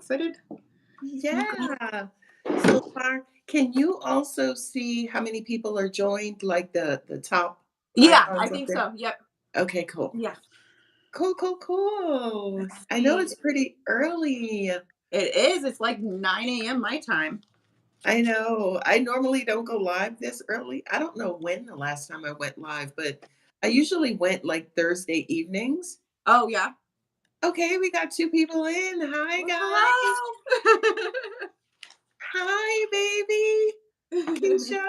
excited. Yeah. So far, can you also see how many people are joined, like the top Yeah, I icons up think there? so. Yep. Okay, cool. Yeah. Cool, cool, cool. Let's I know see. it's pretty early. It is. It's like 9 a.m. my time. I know. I normally don't go live this early. I don't know when the last time I went live, but I usually went like Thursday evenings. Oh, yeah. Okay, we got 2 people in. Hi, Well, guys. hello. Hi, baby. Keisha.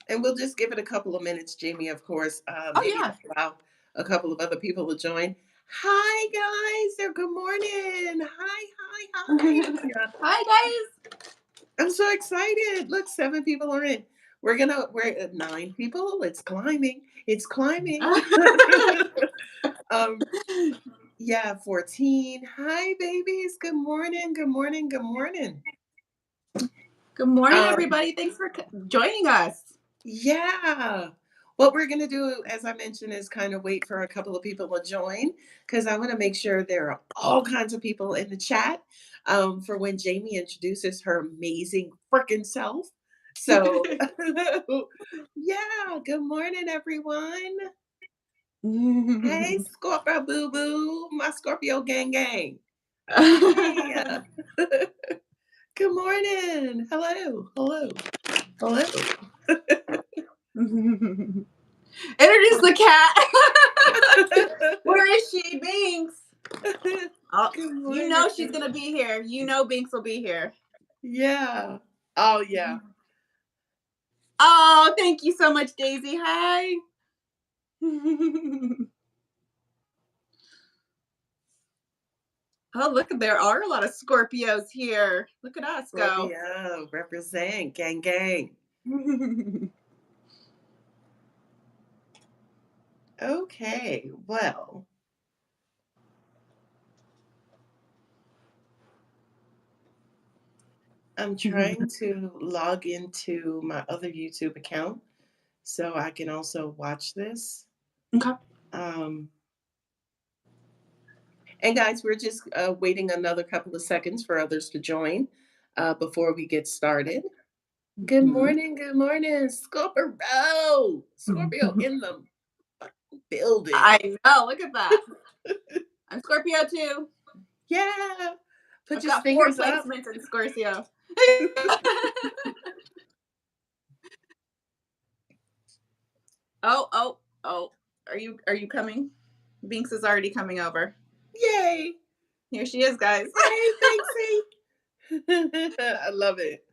And we'll just give it a couple of minutes, Jayme, of course. Oh, Maybe yeah. allow a couple of other people to join. Hi, guys. Or good morning. Hi, hi, hi. Hi, guys. I'm so excited. Look, 7 people are in. We're at 9 people. It's climbing. It's climbing. um, yeah, 14. Hi, babies. Good morning. Good morning. Good morning. Good morning, Um, everybody. Thanks for joining us. yeah. What we're going to do, as I mentioned, is kind of wait for a couple of people to join because I want to make sure there are all kinds of people in the chat for when Jayme introduces her amazing freaking self. So, yeah, good morning, everyone. Hey, Scorpio Boo Boo, my Scorpio gang gang. Hey, good morning. Hello, hello, hello. Introduce the cat. Where is she, Binks? Oh, Good you morning. know she's gonna be here. You know Binks will be here. Yeah. Oh, yeah. Oh, thank you so much, Daisy. Hi. Oh, look, there are a lot of Scorpios here. Look at us go. Scorpio, represent, gang, gang. Okay, well. I'm trying to log into my other YouTube account so I can also watch this. Okay. Um, and guys, we're just waiting another couple of seconds for others to join before we get started. Good morning, Scorpio. Scorpio in the building. I know. Look at that. I'm Scorpio too. Yeah. Put I've your got 4 fingers up. placements in Scorpio. Oh. Are you coming? Binks is already coming over. Yay. Here she is, guys. Hey, Binksy. I love it.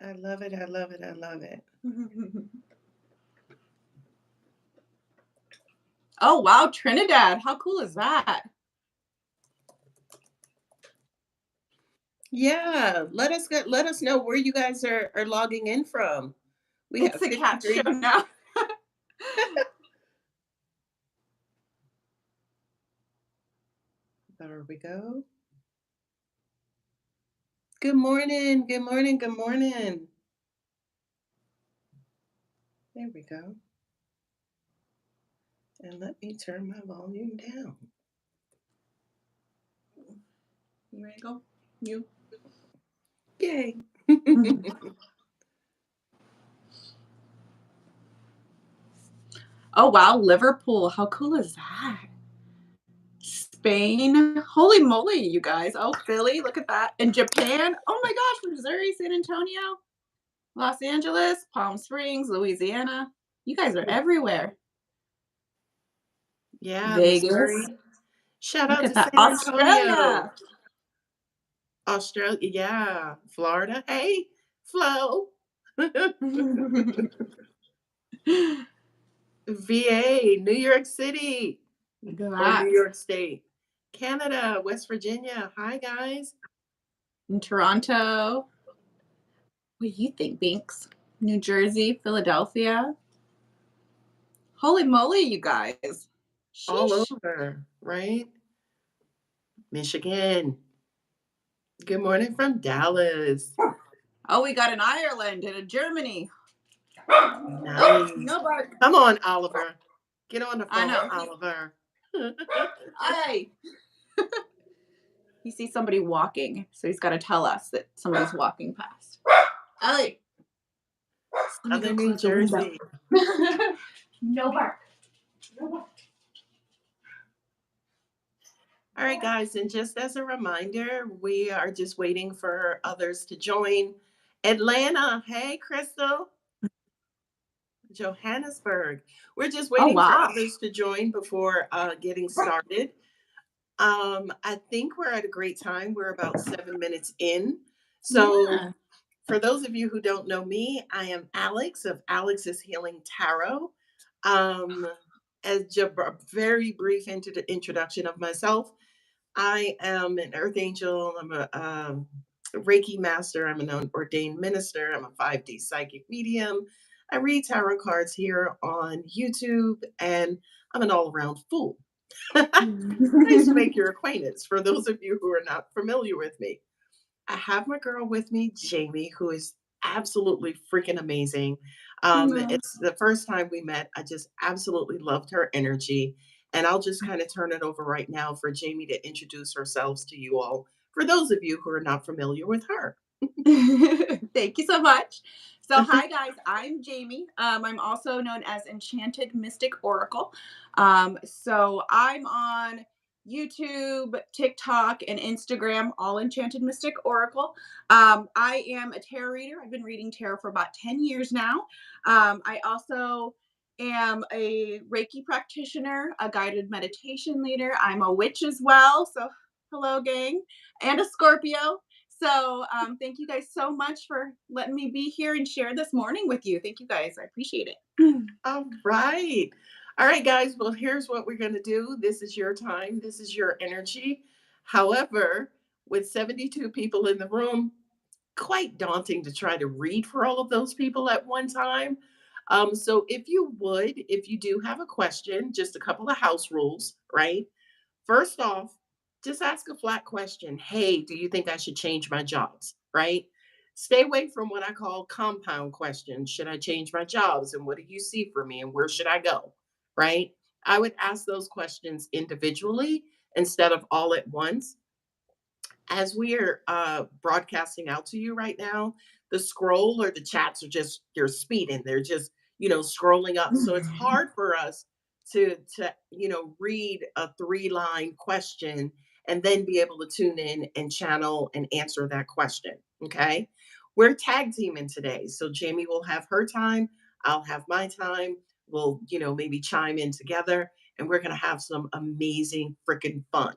I love it. I love it. I love it. Oh wow, Trinidad. How cool is that? Yeah. Let us know where you guys are logging in from. We It's have a cat show 53. now. There we go. Good morning. Good morning. Good morning. There we go. And let me turn my volume down. You ready to go? You. Yay. Oh wow, Liverpool. How cool is that? Spain. Holy moly, you guys. Oh, Philly, look at that. And Japan. Oh my gosh, from Missouri, San Antonio, Los Angeles, Palm Springs, Louisiana. You guys are everywhere. Yeah, Vegas. Missouri. Shout Look out at to that. San Antonio. Australia. Australia. Yeah. Florida. Hey, Flo. VA, New York City, Look at or New that. York State, Canada, West Virginia. Hi, guys. In Toronto. What do you think, Binks? New Jersey, Philadelphia. Holy moly, you guys. All Sheesh. over, right? Michigan. Good morning from Dallas. Oh, we got an Ireland and a Germany. Oh, Nice. no bark. Come on, Oliver. Get on the I phone, know. Oliver. I he sees somebody walking, so he's got to tell us that somebody's walking past. Ellie, let me go Southern New close the window. Jersey. No bark. No bark. All right, guys, and just as a reminder, we are just waiting for others to join. Atlanta, hey, Crystal. Johannesburg. We're just Oh waiting for wow. others to join before getting started. I think we're at a great time. We're about 7 minutes in. So, Yeah. for those of you who don't know me, I am Alex of Alex's Healing Tarot. Um, as a very brief introduction of myself, I am an earth angel. I'm a Reiki master. I'm an ordained minister. I'm a 5D psychic medium. I read tarot cards here on YouTube, and I'm an all around fool. Nice to make your acquaintance. For those of you who are not familiar with me, I have my girl with me, Jayme, who is absolutely freaking amazing. No. It's the first time we met. I just absolutely loved her energy. And I'll just kind of turn it over right now for Jayme to introduce herself to you all, for those of you who are not familiar with her. Thank you so much. So, hi guys, I'm Jayme. I'm also known as Enchanted Mystic Oracle. So, I'm on YouTube, TikTok, and Instagram, all Enchanted Mystic Oracle. I am a tarot reader. I've been reading tarot for about 10 years now. I also am a Reiki practitioner, a guided meditation leader. I'm a witch as well. So, hello, gang, and a Scorpio. So thank you guys so much for letting me be here and share this morning with you. Thank you guys. I appreciate it. All right. All right, guys. Well, here's what we're going to do. This is your time, this is your energy. However, with 72 people in the room, quite daunting to try to read for all of those people at one time. So, if you do have a question, just a couple of house rules, right? First off, just ask a flat question. Hey, do you think I should change my jobs? Right? Stay away from what I call compound questions. Should I change my jobs? And what do you see for me? And where should I go? Right? I would ask those questions individually instead of all at once. As we are broadcasting out to you right now, the scroll or the chats are just they're speeding. They're just scrolling up, so it's hard for us to read a 3 line question and then be able to tune in and channel and answer that question. Okay, we're tag teaming today, so Jayme will have her time, I'll have my time. We'll maybe chime in together, and we're gonna have some amazing freaking fun.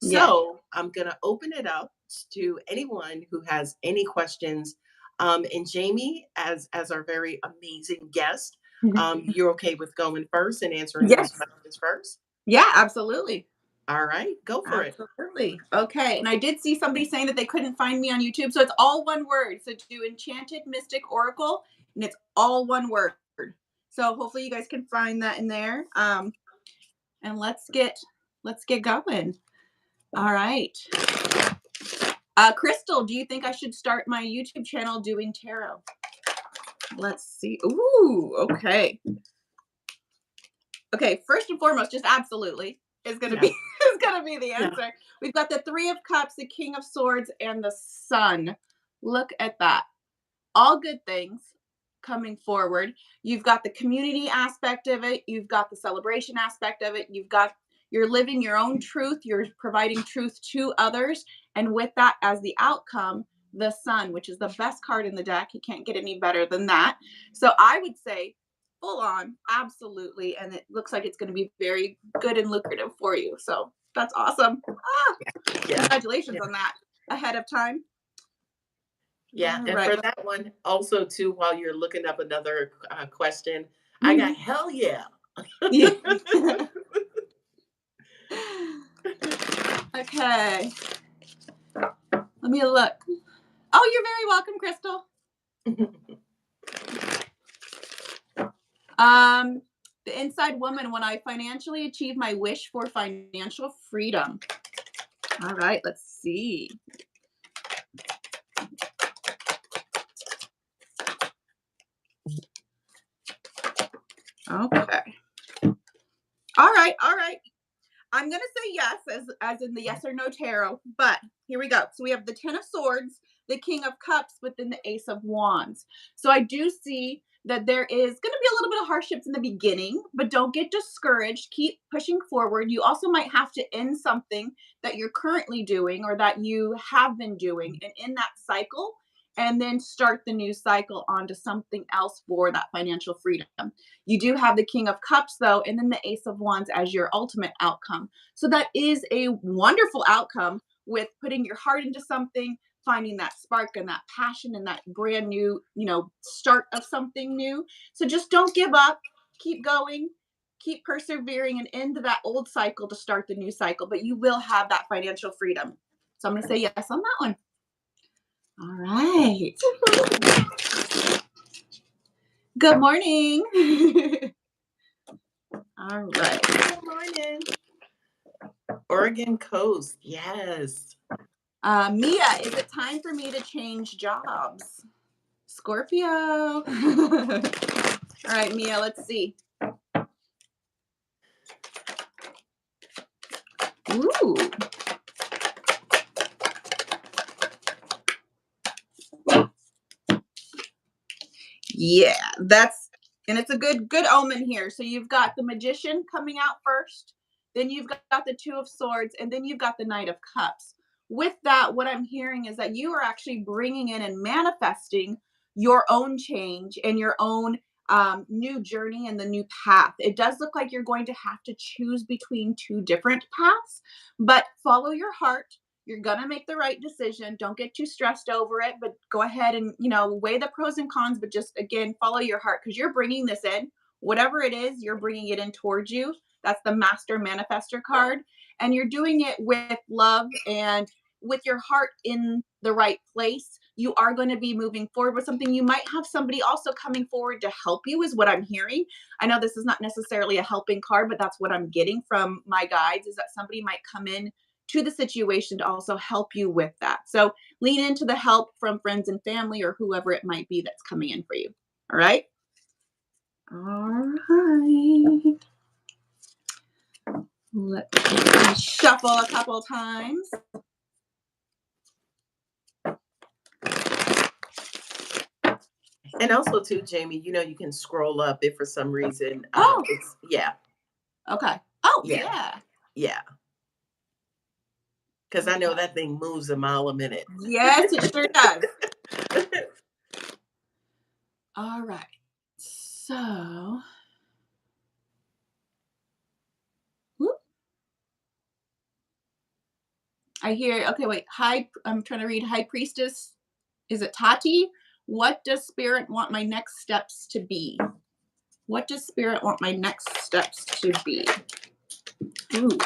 Yes. So I'm going to open it up to anyone who has any questions. And Jayme, as our very amazing guest, you're okay with going first and answering those Yes. questions first? Yeah, absolutely. All right, go for it. Absolutely. Okay. And I did see somebody saying that they couldn't find me on YouTube. So it's all one word. So do Enchanted Mystic Oracle, and it's all one word. So hopefully you guys can find that in there. And let's get going. All right. Crystal, do you think I should start my YouTube channel doing tarot? Let's see. Ooh, okay. Okay, first and foremost, just absolutely is gonna Yeah, be is gonna be the yeah. answer. We've got the Three of Cups, the King of Swords, and the Sun. Look at that. All good things coming forward. You've got the community aspect of it, you've got the celebration aspect of it, you're living your own truth, you're providing truth to others, and with that as the outcome, the Sun, which is the best card in the deck. You can't get any better than that. So I would say full on, absolutely, and it looks like it's going to be very good and lucrative for you. So that's awesome. Yeah, Congratulations yeah, on that ahead of time. yeah. All And right. for that one, also too, while you're looking up another question, I got Mhm. hell yeah. Yeah. Okay. Let me look. Oh, you're very welcome, Crystal. Um, the Inside Woman, when I financially achieve my wish for financial freedom. All right, let's see. Okay. All right. All right. I'm going to say yes, as in the yes or no tarot, but here we go. So we have the 10 of swords, the king of cups, but then the ace of wands. So I do see that there is going to be a little bit of hardships in the beginning, but don't get discouraged. Keep pushing forward. You also might have to end something that you're currently doing or that you have been doing and in that cycle, and then start the new cycle onto something else for that financial freedom. You do have the king of cups though, and then the ace of wands as your ultimate outcome. So that is a wonderful outcome with putting your heart into something, finding that spark and that passion and that brand new, start of something new. So just don't give up, keep going, keep persevering and end that old cycle to start the new cycle, but you will have that financial freedom. So I'm going to say yes on that one. All right. Good morning. All right. Good morning. Oregon Coast. Yes. Mia, is it time for me to change jobs? Scorpio. All right, Mia, let's see. Ooh. Yeah, and it's a good omen here. So you've got the magician coming out first, then you've got the two of swords, and then you've got the knight of cups. With that, what I'm hearing is that you are actually bringing in and manifesting your own change and your own new journey and the new path. It does look like you're going to have to choose between two different paths, but follow your heart. You're going to make the right decision. Don't get too stressed over it, but go ahead and, weigh the pros and cons, but just again, follow your heart because you're bringing this in. Whatever it is, you're bringing it in towards you. That's the master manifester card. And you're doing it with love and with your heart in the right place. You are going to be moving forward with something. You might have somebody also coming forward to help you, is what I'm hearing. I know this is not necessarily a helping card, but that's what I'm getting from my guides, is that somebody might come in to the situation to also help you with that. So lean into the help from friends and family or whoever it might be that's coming in for you. All right. All right. Let's shuffle a couple times. And also too, Jayme, you can scroll up if for some reason Oh, it's yeah. okay. Oh, Yeah. yeah. Yeah. Because I know Okay. that thing moves a mile a minute. Yes, it sure does. All right. So, whoop. I hear, okay, wait. I'm trying to read High Priestess. Is it Tati? What does Spirit want my next steps to be? What does Spirit want my next steps to be? Ooh.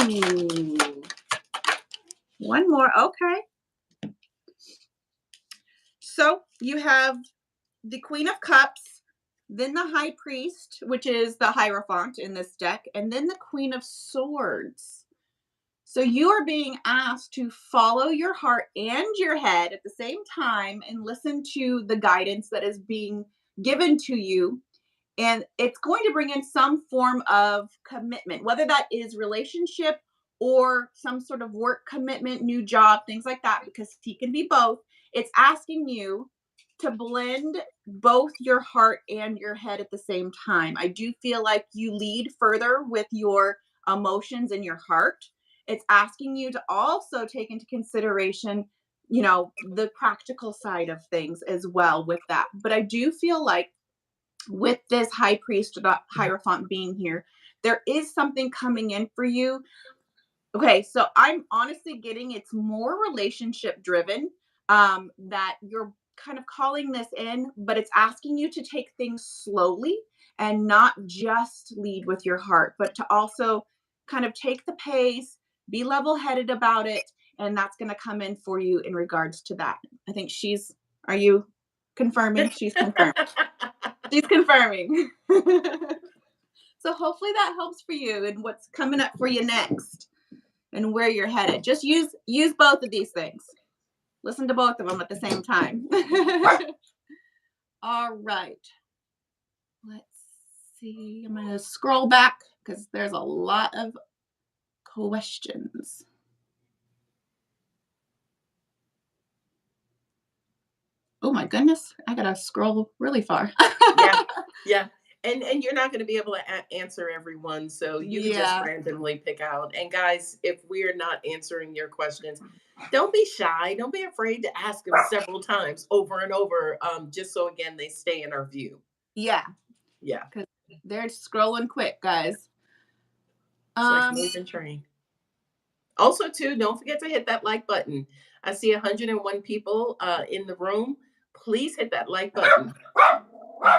Ooh. One more. Okay. So you have the Queen of Cups, then the High Priest, which is the Hierophant in this deck, and then the Queen of Swords. So you are being asked to follow your heart and your head at the same time and listen to the guidance that is being given to you. And it's going to bring in some form of commitment, whether that is relationship or some sort of work commitment, new job, things like that, because he can be both. It's asking you to blend both your heart and your head at the same time. I do feel like you lead further with your emotions and your heart. It's asking you to also take into consideration, the practical side of things as well with that. But I do feel like with this high priest or the hierophant being here, there is something coming in for you. Okay, so I'm honestly getting it's more relationship driven, that you're kind of calling this in, but it's asking you to take things slowly and not just lead with your heart, but to also kind of take the pace, be level headed about it. And that's going to come in for you in regards to that. I think are you confirming? She's confirmed. She's confirming. So hopefully that helps for you and what's coming up for you next and where you're headed. Just use both of these things. Listen to both of them at the same time. All right. Let's see. I'm going to scroll back because there's a lot of questions. Oh my goodness. I got to scroll really far. Yeah. Yeah. And you're not going to be able to answer everyone, so you can just Yeah. randomly pick out. And guys, if we're not answering your questions, don't be shy. Don't be afraid to ask them several times over and over, just so again they stay in our view. Yeah. Yeah. Because they're scrolling quick, guys. It's like moving train. Also, too, don't forget to hit that like button. I see 101 people in the room. Please hit that like button.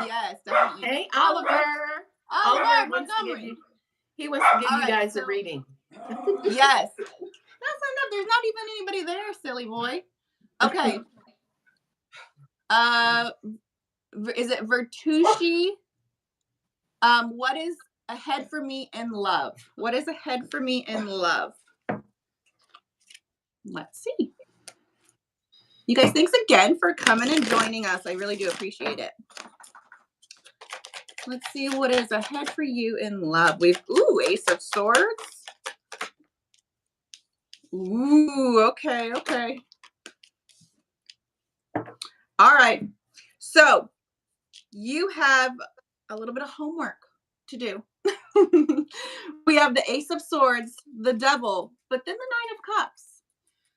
Yes, definitely. Hey, Oliver. Oliver wants to give you. He wants to give you guys a reading. Yes. That's enough. There's not even anybody there, silly boy. Okay. Is it Vertucci? What is ahead for me in love? What is ahead for me in love? Let's see. You guys, thanks again for coming and joining us. I really do appreciate it. Let's see what is ahead for you in love. Ace of Swords. Okay. All right. So you have a little bit of homework to do. We have the Ace of Swords, the Devil, but then the Nine of Cups.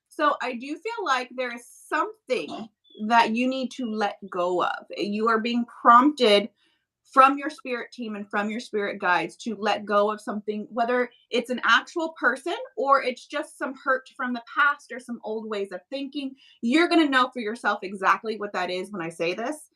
So I do feel like there is something that you need to let go of. You are being prompted from your spirit team and from your spirit guides to let go of something, whether it's an actual person or it's just some hurt from the past or some old ways of thinking. You're going to know for yourself exactly what that is when I say this.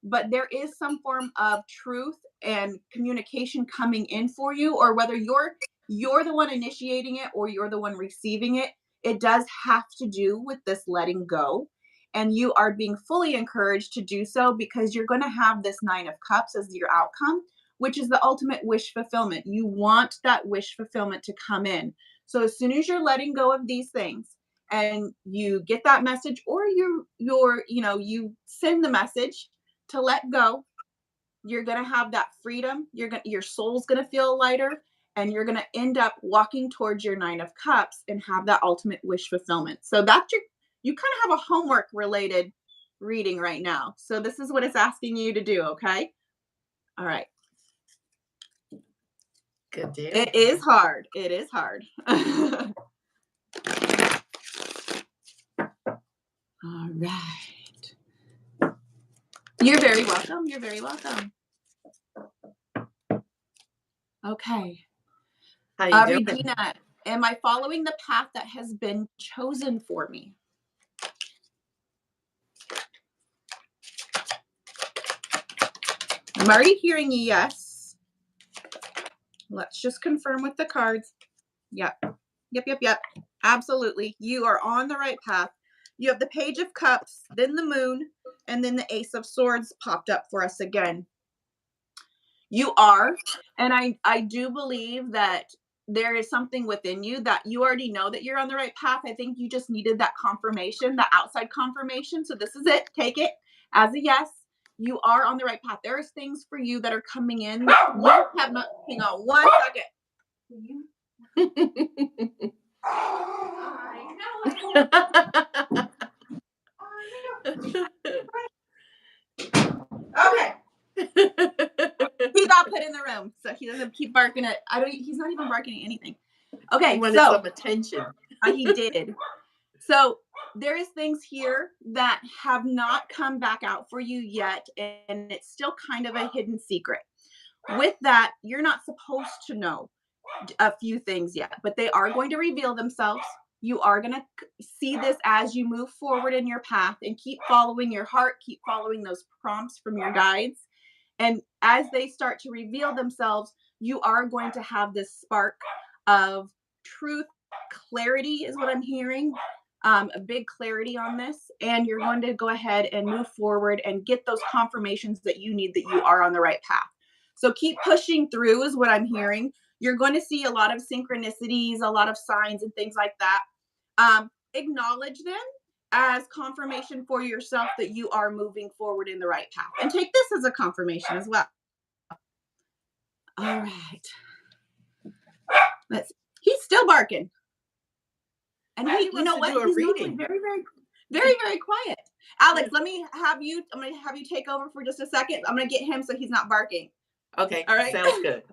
But there is some form of truth and communication coming in for you, or whether you're the one initiating it or you're the one receiving it. It does have to do with this letting go. And you are being fully encouraged to do so because you're going to have this Nine of Cups as your outcome, which is the ultimate wish fulfillment. You want that wish fulfillment to come in. So as soon as you're letting go of these things and you get that message, or you send the message to let go, you're going to have that freedom. Your soul's going to feel lighter, and you're going to end up walking towards your Nine of Cups and have that ultimate wish fulfillment. So you kind of have a homework related reading right now. So this is what it's asking you to do. Okay. All right. Good deal. It is hard. All right. You're very welcome. Okay. How you doing? Regina, am I following the path that has been chosen for me? I'm already hearing a yes. Let's just confirm with the cards. Yep. Absolutely. You are on the right path. You have the Page of Cups, then the Moon, and then the Ace of Swords popped up for us again. You are, and I do believe that there is something within you that you already know that you're on the right path. I think you just needed that confirmation, that outside confirmation. So this is it. Take it as a yes. You are on the right path. There's things for you that are coming in. You have not. Hang on one second. Okay. He got put in the room, so he doesn't keep barking at. He's not even barking at anything. Okay, he wanted some attention. He did. So there is things here that have not come back out for you yet, and it's still kind of a hidden secret. With that, you're not supposed to know a few things yet, but they are going to reveal themselves. You are going to see this as you move forward in your path, and keep following your heart, keep following those prompts from your guides. And as they start to reveal themselves, you are going to have this spark of truth, clarity is what I'm hearing. A big clarity on this, and you're going to go ahead and move forward and get those confirmations that you need that you are on the right path. So keep pushing through is what I'm hearing. You're going to see a lot of synchronicities, a lot of signs and things like that. Acknowledge them as confirmation for yourself that you are moving forward in the right path. And take this as a confirmation as well. right. Let's. He's still barking, and He you wants know to what? do a He's normally reading. very quiet. Alex, let me have you. I'm gonna have you take over for just a second. I'm gonna get him so he's not barking. Okay, All right. sounds good.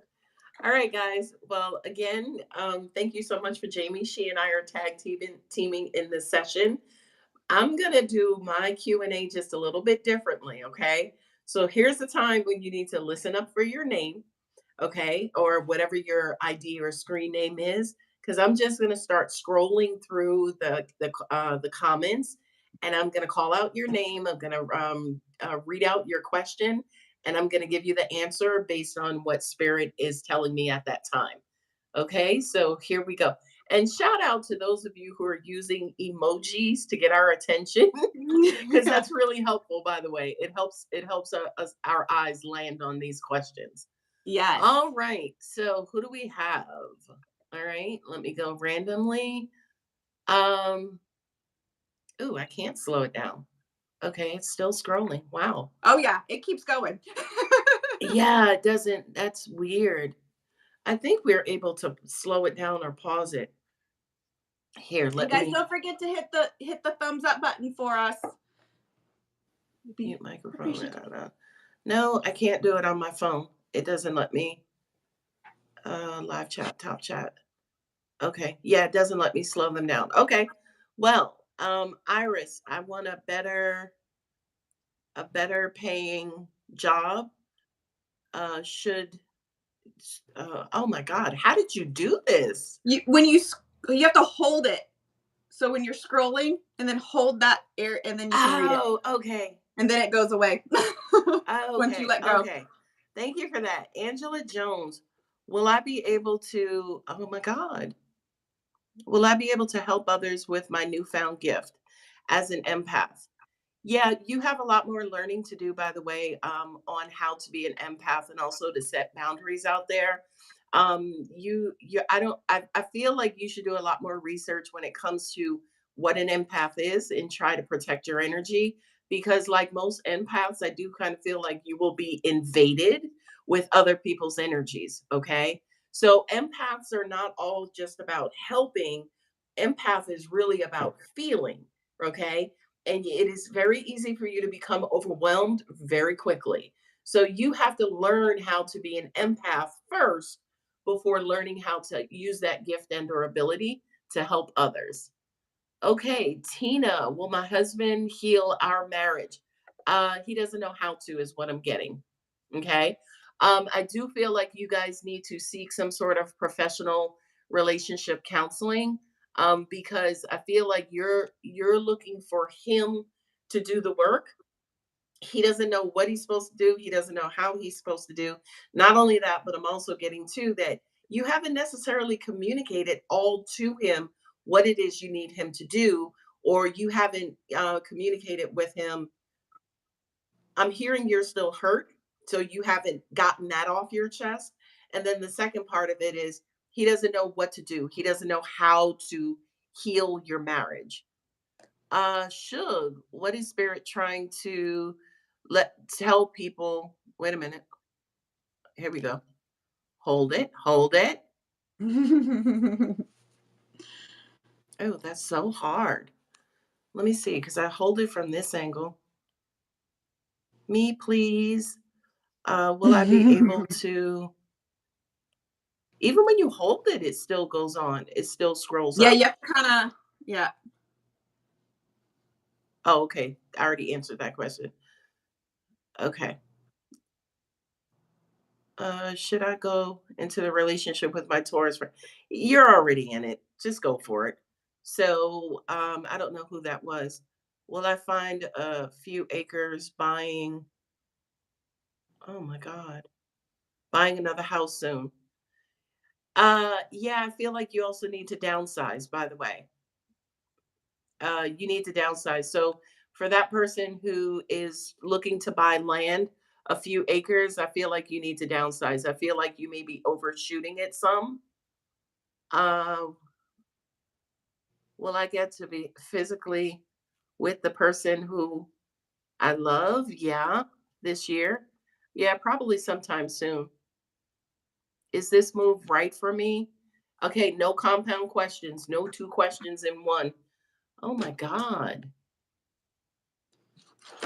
All right, guys. Well, again, thank you so much for Jayme. She and I are teaming in this session. I'm gonna do my Q&A just a little bit differently, okay? So here's the time when you need to listen up for your name, okay, or whatever your ID or screen name is, because I'm just gonna start scrolling through the comments, and I'm gonna call out your name. I'm gonna read out your question, and I'm gonna give you the answer based on what spirit is telling me at that time. Okay, so here we go. And shout out to those of you who are using emojis to get our attention, because that's really helpful. By the way, it helps us our eyes land on these questions. Yes. All right. So who do we have? All right. Let me go randomly. Um. Ooh, I can't slow it down. Okay, it's still scrolling. Wow. Oh yeah, it keeps going. Yeah, it doesn't. That's weird. I think we're able to slow it down or pause it. Here, And let guys, me don't forget to hit the thumbs up button for us. We'd be mute microphone. appreciative. No, I can't do it on my phone. It doesn't let me. Live chat, top chat. Okay. Yeah, it doesn't let me slow them down. Okay. Well, Iris, I want a better paying job. Should Oh my God, how did you do this? You have to hold it. So when you're scrolling, and then hold that air, and then you can read it, Oh, okay. and then it goes away once you Okay. let go. Okay. Thank you for that. Angela Jones, will I be able to, oh my God, will I be able to help others with my newfound gift as an empath? Yeah, you have a lot more learning to do, by the way, on how to be an empath and also to set boundaries out there. I feel like you should do a lot more research when it comes to what an empath is and try to protect your energy. Because, like most empaths, I do kind of feel like you will be invaded with other people's energies. Okay. So, empaths are not all just about helping, empath is really about feeling. Okay, and it is very easy for you to become overwhelmed very quickly. So you have to learn how to be an empath first before learning how to use that gift and or ability to help others. Okay, Tina, will my husband heal our marriage? He doesn't know how to, is what I'm getting. Okay. I do feel like you guys need to seek some sort of professional relationship counseling, because I feel like you're looking for him to do the work. He doesn't know what he's supposed to do. He doesn't know how he's supposed to do. Not only that, but I'm also getting to that you haven't necessarily communicated all to him what it is you need him to do, or you haven't communicated with him. I'm hearing you're still hurt, so you haven't gotten that off your chest. And then the second part of it is he doesn't know what to do. He doesn't know how to heal your marriage. Shug, what is spirit trying to let tell people? Wait a minute. Here we go. Hold it. Hold it. Oh, that's so hard. Let me see, because I hold it from this angle. Me, please. Will I be able to? Even when you hold it, it still goes on. It still scrolls Yeah, up. you have to kind of, yeah. Oh, okay. I already answered that question. Okay. Should I go into the relationship with my Taurus friend? You're already in it. Just go for it. So, I don't know who that was. Will I find a few acres buying? Oh my God, buying another house soon. Yeah, I feel like you also need to downsize, by the way. You need to downsize. So for that person who is looking to buy land, a few acres, I feel like you need to downsize. I feel like you may be overshooting it some. Uh, will I get to be physically with the person who I love? Yeah, this year. Yeah, probably sometime soon. Is this move right for me? Okay, no compound questions, no two questions in one. Oh my God.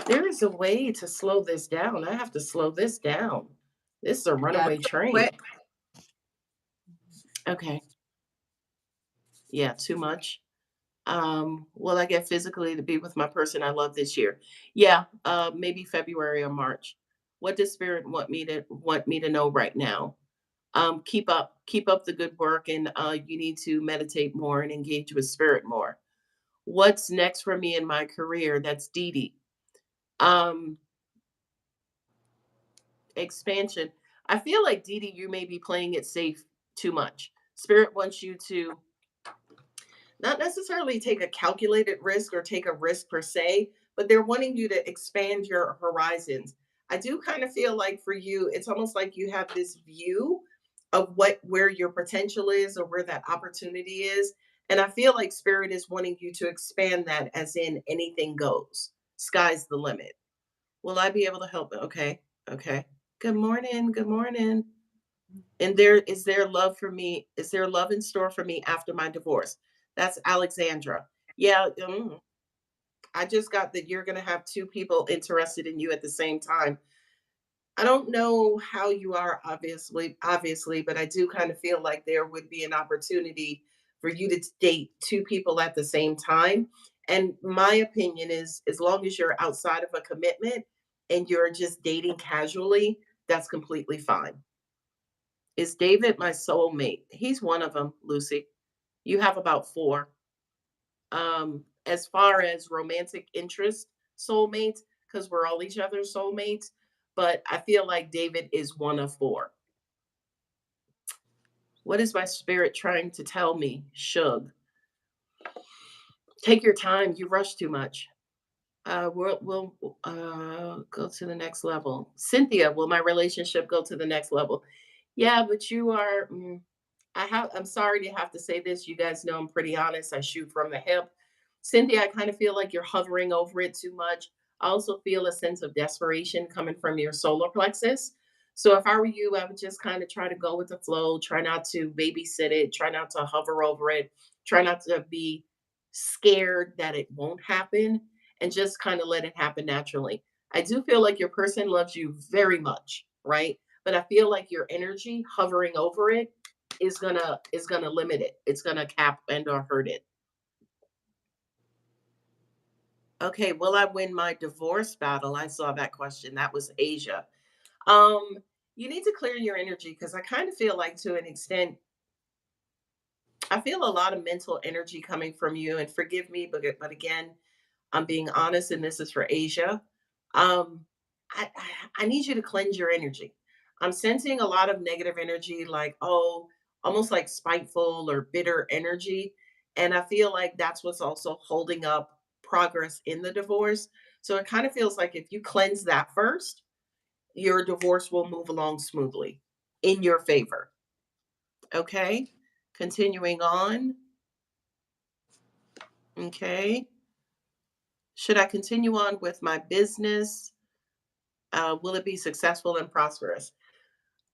There is a way to slow this down. I have to slow this down. This is a Yeah, runaway it's so train. quick. Okay. Yeah, too much. Will I get physically to be with my person I love this year? Yeah, maybe February or March. What does spirit want me to know right now? Keep up the good work, and you need to meditate more and engage with spirit more. What's next for me in my career? That's Dee Dee. Um, Expansion. I feel like Dee Dee, you may be playing it safe too much. Spirit wants you to not necessarily take a calculated risk or take a risk per se, but they're wanting you to expand your horizons. I do kind of feel like for you, it's almost like you have this view of what where your potential is or where that opportunity is. And I feel like spirit is wanting you to expand that as in anything goes. Sky's the limit. Will I be able to help? Okay. Okay. Good morning. Good morning. And there love for me? Is there love in store for me after my divorce? That's Alexandra. Yeah, I just got that you're going to have two people interested in you at the same time. I don't know how you are, obviously, but I do kind of feel like there would be an opportunity for you to date two people at the same time. And my opinion is, as long as you're outside of a commitment and you're just dating casually, that's completely fine. Is David my soulmate? He's one of them, Lucy. You have about four. As far as romantic interest, soulmates, because we're all each other's soulmates, but I feel like David is one of four. What is my spirit trying to tell me? Shug. Take your time. You rush too much. We'll go to the next level. Cynthia, will my relationship go to the next level? Yeah, but you are. I'm sorry to have to say this. You guys know I'm pretty honest. I shoot from the hip. Cynthia, I kind of feel like you're hovering over it too much. I also feel a sense of desperation coming from your solar plexus. So if I were you, I would just kind of try to go with the flow. Try not to babysit it. Try not to hover over it. Try not to be scared that it won't happen, and just kind of let it happen naturally. I do feel like your person loves you very much, right? But I feel like your energy hovering over it is gonna limit it. It's gonna cap and or hurt it. Okay, will I win my divorce battle? I saw that question. That was Asia. Um, you need to clear your energy because I kind of feel like to an extent, I feel a lot of mental energy coming from you. And forgive me, but again, I'm being honest, and this is for Asia. Um, I need you to cleanse your energy. I'm sensing a lot of negative energy, like, oh, almost like spiteful or bitter energy. And I feel like that's what's also holding up progress in the divorce. So it kind of feels like if you cleanse that first, your divorce will move along smoothly in your favor. Okay. Continuing on. Okay. Should I continue on with my business? Will it be successful and prosperous?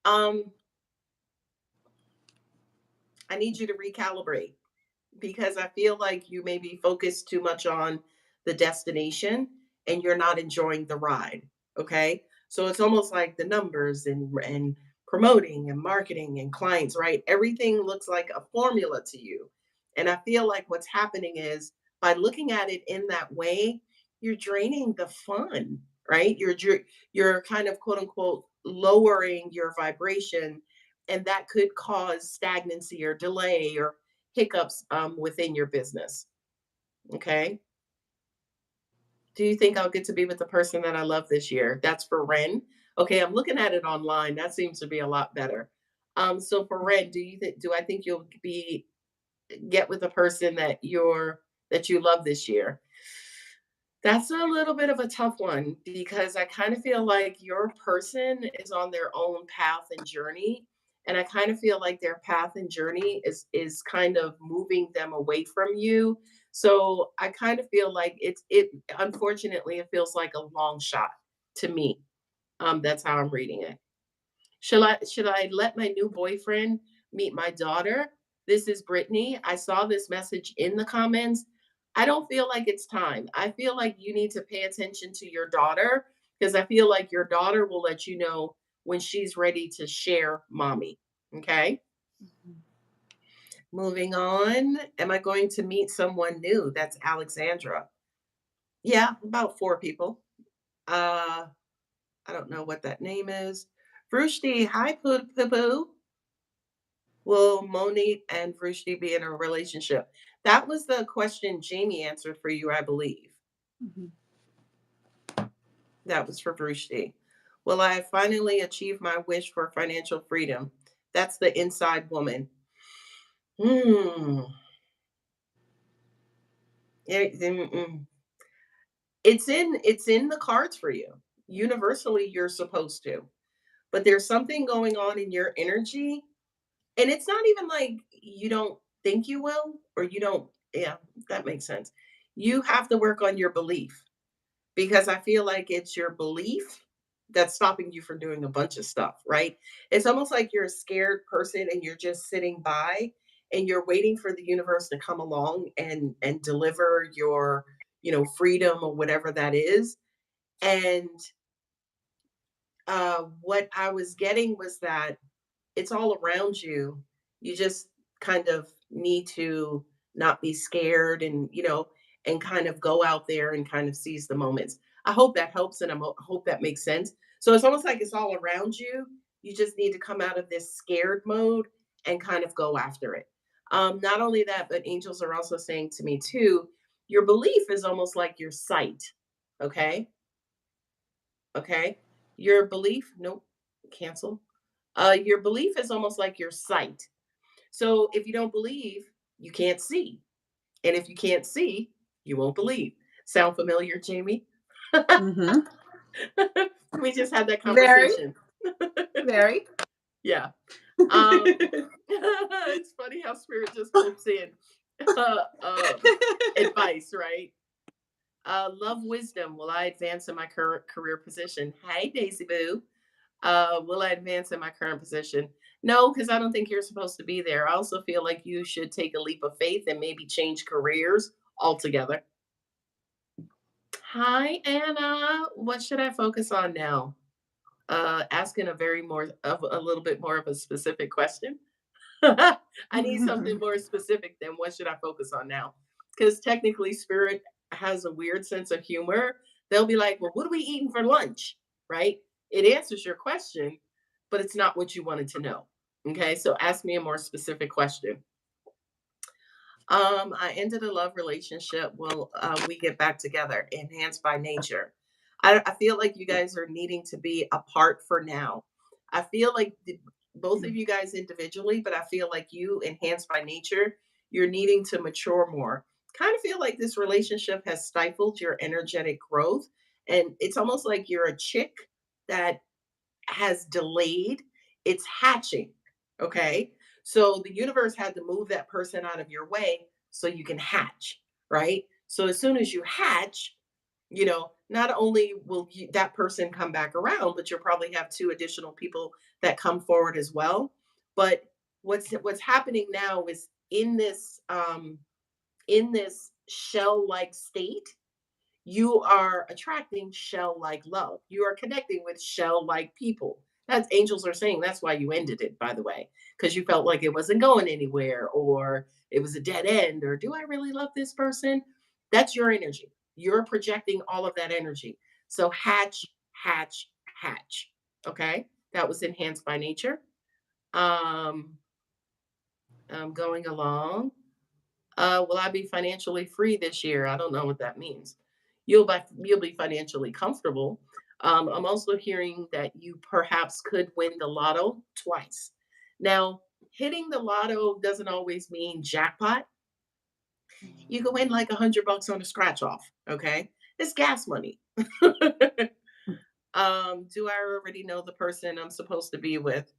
Um, I need you to recalibrate because I feel like you may be focused too much on the destination and you're not enjoying the ride. Okay. So it's almost like the numbers and promoting and marketing and clients, right? Everything looks like a formula to you. And I feel like what's happening is by looking at it in that way, you're draining the fun, right? You're kind of quote unquote lowering your vibration, and that could cause stagnancy or delay or hiccups within your business. Okay. Do you think I'll get to be with the person that I love this year? That's for Ren. Okay, I'm looking at it online. That seems to be a lot better. So for Ren, do I think you'll be get with the person that you love this year? That's a little bit of a tough one because I kind of feel like your person is on their own path and journey. And I kind of feel like their path and journey is kind of moving them away from you. So I kind of feel like it unfortunately it feels like a long shot to me. That's how I'm reading it. Should I let my new boyfriend meet my daughter? This is Brittany. I saw this message in the comments. I don't feel like it's time. I feel like you need to pay attention to your daughter because I feel like your daughter will let you know when she's ready to share mommy. Okay. Mhm. Moving on. Am I going to meet someone new? That's Alexandra. Yeah, about four people. Uh, I don't know what that name is. Vrushti, hi, Poo Poo Poo. Will Monique and Vrushti be in a relationship? That was the question Jamie answered for you, I believe. Mhm. That was for Vrushti. Will I finally achieve my wish for financial freedom? That's the inside woman. Hmm. Mm-mm. It's in the cards for you. Universally, you're supposed to. But there's something going on in your energy. And it's not even like you don't think you will or you don't, yeah, that makes sense. You have to work on your belief because I feel like it's your belief that's stopping you from doing a bunch of stuff, right? It's almost like you're a scared person and you're just sitting by and you're waiting for the universe to come along and deliver your, freedom or whatever that is. And what I was getting was that it's all around you. You just kind of need to not be scared and kind of go out there and kind of seize the moments. I hope that helps and hope that makes sense. So it's almost like it's all around you. You just need to come out of this scared mode and kind of go after it. Not only that, but angels are also saying to me too, your belief is almost like your sight. Okay. Okay. Your belief, nope, cancel. Your belief is almost like your sight. So if you don't believe, you can't see. And if you can't see, you won't believe. Sound familiar, Jamie? Mhm. We just had that Very, conversation. very. Yeah. It's funny how spirit just pokes in advice, right? Love wisdom. Will I advance in my current career position? Hey, Daisy Boo. Will I advance in my current position? No, because I don't think you're supposed to be there. I also feel like you should take a leap of faith and maybe change careers altogether. Hi, Anna. What should I focus on now? Asking a very more of a little bit more of a specific question. I need something more specific than what should I focus on now? Because technically, spirit has a weird sense of humor. They'll be like, well, what are we eating for lunch? Right? It answers your question, but it's not what you wanted to know. Okay, so ask me a more specific question. I ended a love relationship. Will we get back together? Enhanced by nature. I feel like you guys are needing to be apart for now. I feel like both of you guys individually, but I feel like you, enhanced by nature, you're needing to mature more. Kind of feel like this relationship has stifled your energetic growth. And it's almost like you're a chick that has delayed its hatching. Okay. So the universe had to move that person out of your way so you can hatch, right? So as soon as you hatch, not only will that person come back around, but you'll probably have two additional people that come forward as well. But what's happening now is in this shell like state, you are attracting shell like love. You are connecting with shell like people. That's angels are saying that's why you ended it, by the way, because you felt like it wasn't going anywhere or it was a dead end or do I really love this person? That's your energy. You're projecting all of that energy. So hatch, hatch, hatch. Okay. That was enhanced by nature. Um, I'm going along. Will I be financially free this year? I don't know what that means. You'll be financially comfortable. I'm also hearing that you perhaps could win the lotto twice. Now, hitting the lotto doesn't always mean jackpot. You can win like $100 on a scratch off. Okay, it's gas money. Do I already know the person I'm supposed to be with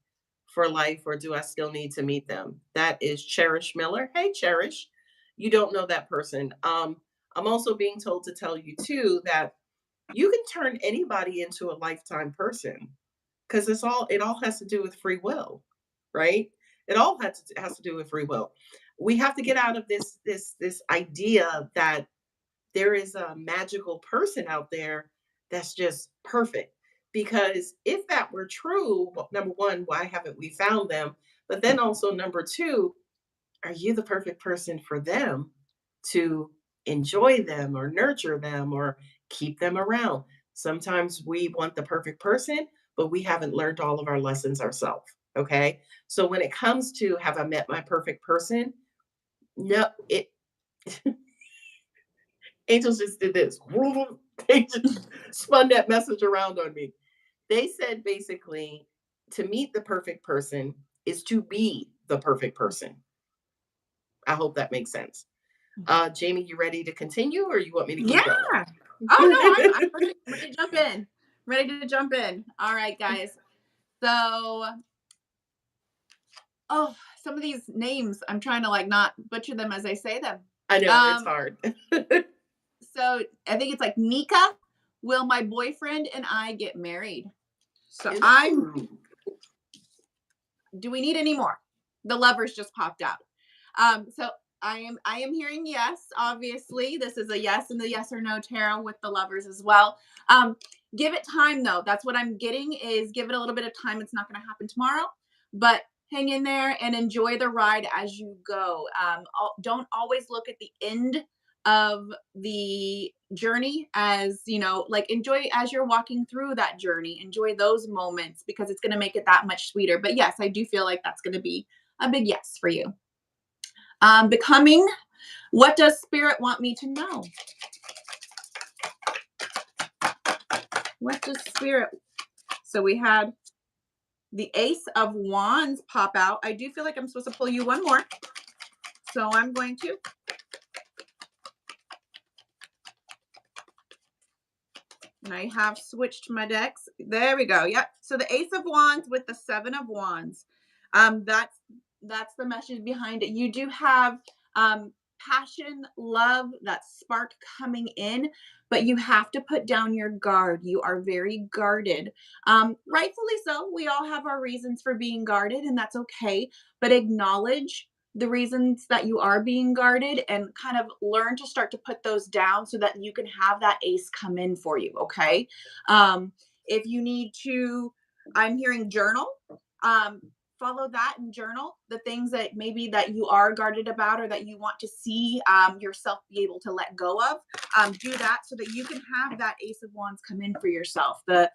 for life, or do I still need to meet them? That is Cherish Miller. Hey, Cherish, you don't know that person. I'm also being told to tell you too that you can turn anybody into a lifetime person. because it all has to do with free will, right? It all has to do with free will. We have to get out of this idea that there is a magical person out there that's just perfect. Because if that were true, well, number one, why haven't we found them? But then also, number two, are you the perfect person for them to enjoy them or nurture them or keep them around? Sometimes we want the perfect person, but we haven't learned all of our lessons ourselves. Okay. So when it comes to have I met my perfect person? No, it angels just did this. They just spun that message around on me. They said basically to meet the perfect person is to be the perfect person. I hope that makes sense. Jayme, you ready to continue or you want me to Yeah. keep going? Oh no, I'm ready to jump in. Ready to jump in. All right, guys. So, oh, some of these names, I'm trying to like not butcher them as I say them. I know it's Um, hard. so I think it's like Nika. Will my boyfriend and I get married? So I'm. Ooh, Do we need any more? The lovers just popped out. So I am hearing yes. Obviously, this is a yes in the yes or no tarot with the lovers as well. Give it time though. That's what I'm getting is give it a little bit of time. It's not going to happen tomorrow, but hang in there and enjoy the ride as you go. Don't always look at the end of the journey as like enjoy as you're walking through that journey, enjoy those moments because it's going to make it that much sweeter. But yes, I do feel like that's going to be a big yes for you. Becoming, what does spirit want me to know? What does spirit, so we had the Ace of Wands pop out. I do feel like I'm supposed to pull you one more, so I'm going to. And I have switched my decks. There we go. Yep. So the Ace of Wands with the Seven of Wands. That's the message behind it. You do have passion, love, that spark coming in, but you have to put down your guard. You are very guarded. Rightfully so. We all have our reasons for being guarded, and that's okay. But acknowledge the reasons that you are being guarded and kind of learn to start to put those down so that you can have that ace come in for you. Okay. If you need to, I'm hearing journal. Um, Follow that and journal the things that maybe that you are guarded about or that you want to see yourself be able to let go of. Do that so that you can have that Ace of Wands come in for yourself. The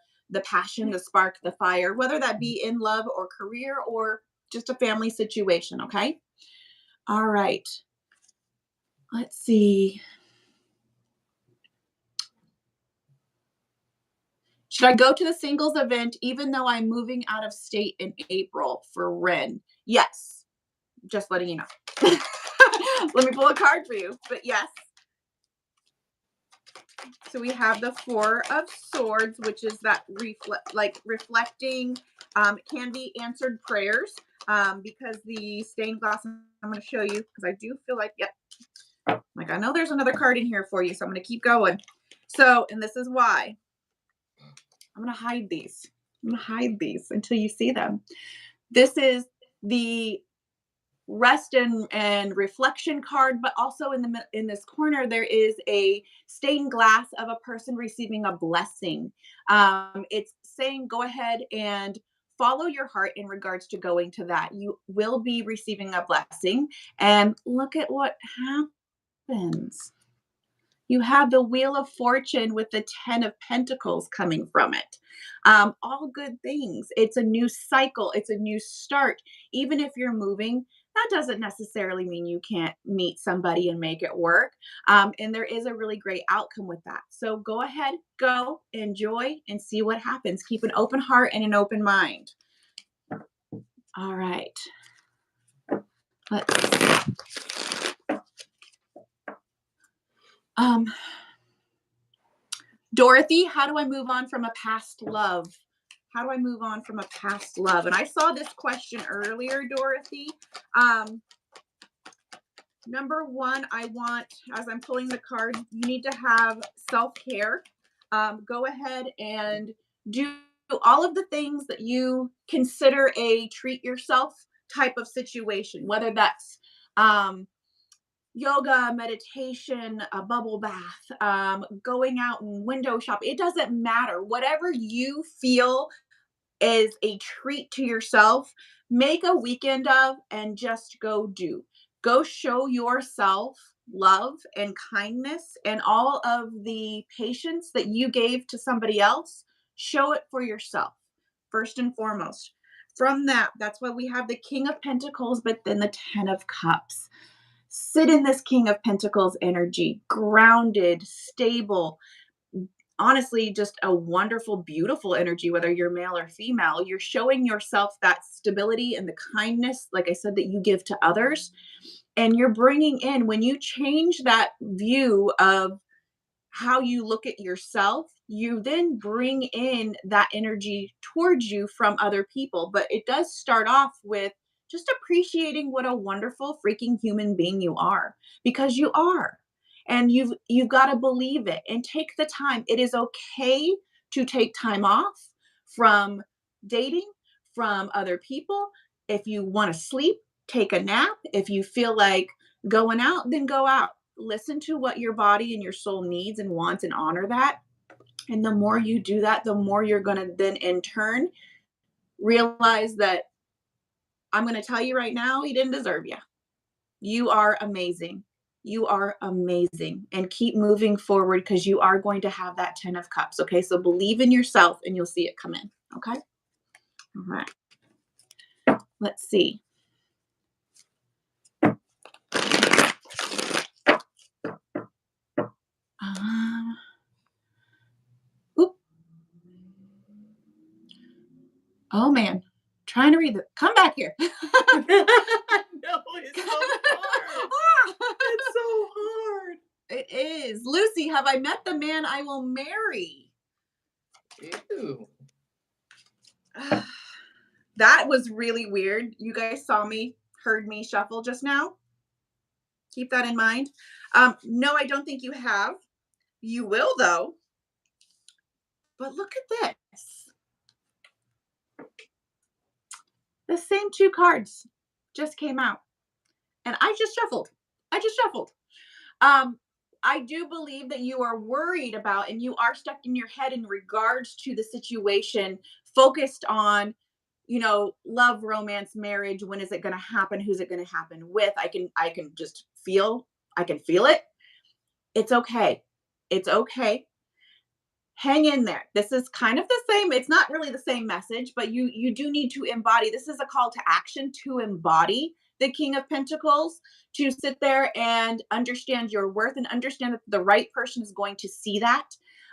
passion, the spark, the fire, whether that be in love or career or just a family situation. Okay. All right. Let's see. Should I go to the singles event even though I'm moving out of state in April for Ren? Yes. Just letting you know. Let me pull a card for you. But yes. So we have the Four of Swords, which is that reflecting. It can be answered prayers because the stained glass, I'm going to show you because I do feel like, yep, like I know there's another card in here for you. So I'm going to keep going. So, and this is why. I'm going to hide these. I'm going to hide these until you see them. This is the rest and reflection card, but also in this corner there is a stained glass of a person receiving a blessing. It's saying go ahead and follow your heart in regards to going to that. You will be receiving a blessing, and look at what happens. You have the Wheel of Fortune with the 10 of Pentacles coming from it. All good things. It's a new cycle. It's a new start. Even if you're moving, that doesn't necessarily mean you can't meet somebody and make it work. And there is a really great outcome with that. So go ahead, go, enjoy, and see what happens. Keep an open heart and an open mind. All right. Let's see. Dorothy, how do I move on from a past love? How do I move on from a past love? And I saw this question earlier, Dorothy. Number one, I want, as I'm pulling the card, you need to have self-care. Go ahead and do all of the things that you consider a treat yourself type of situation, whether that's um, yoga, meditation, a bubble bath, going out and window shop. It doesn't matter. Whatever you feel is a treat to yourself, make a weekend of and just go do. Go show yourself love and kindness and all of the patience that you gave to somebody else. Show it for yourself, first and foremost. From that, that's why we have the King of Pentacles, but then the Ten of Cups. Sit in this King of Pentacles energy, grounded, stable, honestly just a wonderful, beautiful energy, whether you're male or female. You're showing yourself that stability and the kindness, like I said, that you give to others. And you're bringing in, when you change that view of how you look at yourself, you then bring in that energy towards you from other people. But it does start off with just appreciating what a wonderful freaking human being you are, because you are. And you've got to believe it and take the time. It is okay to take time off from dating, from other people. If you want to sleep, take a nap. If you feel like going out, then go out. Listen to what your body and your soul needs and wants and honor that. And the more you do that, the more you're going to then in turn realize that I'm going to tell you right now, he didn't deserve you. You are amazing. You are amazing. And keep moving forward, because you are going to have that 10 of cups. Okay. So believe in yourself and you'll see it come in. Okay. All right. Let's see. Um, oop. Oh man. Trying to read the come back here. No, it's so hard. It's so hard. It is. Lucy, have I met the man I will marry? Ew. That was really weird. You guys saw me, heard me shuffle just now. Keep that in mind. No, I don't think you have. You will, though. But look at this. The same two cards just came out. And I just shuffled. I just shuffled. I do believe that you are worried about and you are stuck in your head in regards to the situation, focused on, love, romance, marriage. When is it going to happen? Who's it going to happen with? I can just feel, I can feel it. It's okay. It's okay. Hang in there. This is kind of the same. It's not really the same message, but you do need to embody. This is a call to action to embody the King of Pentacles, to sit there and understand your worth and understand that the right person is going to see that,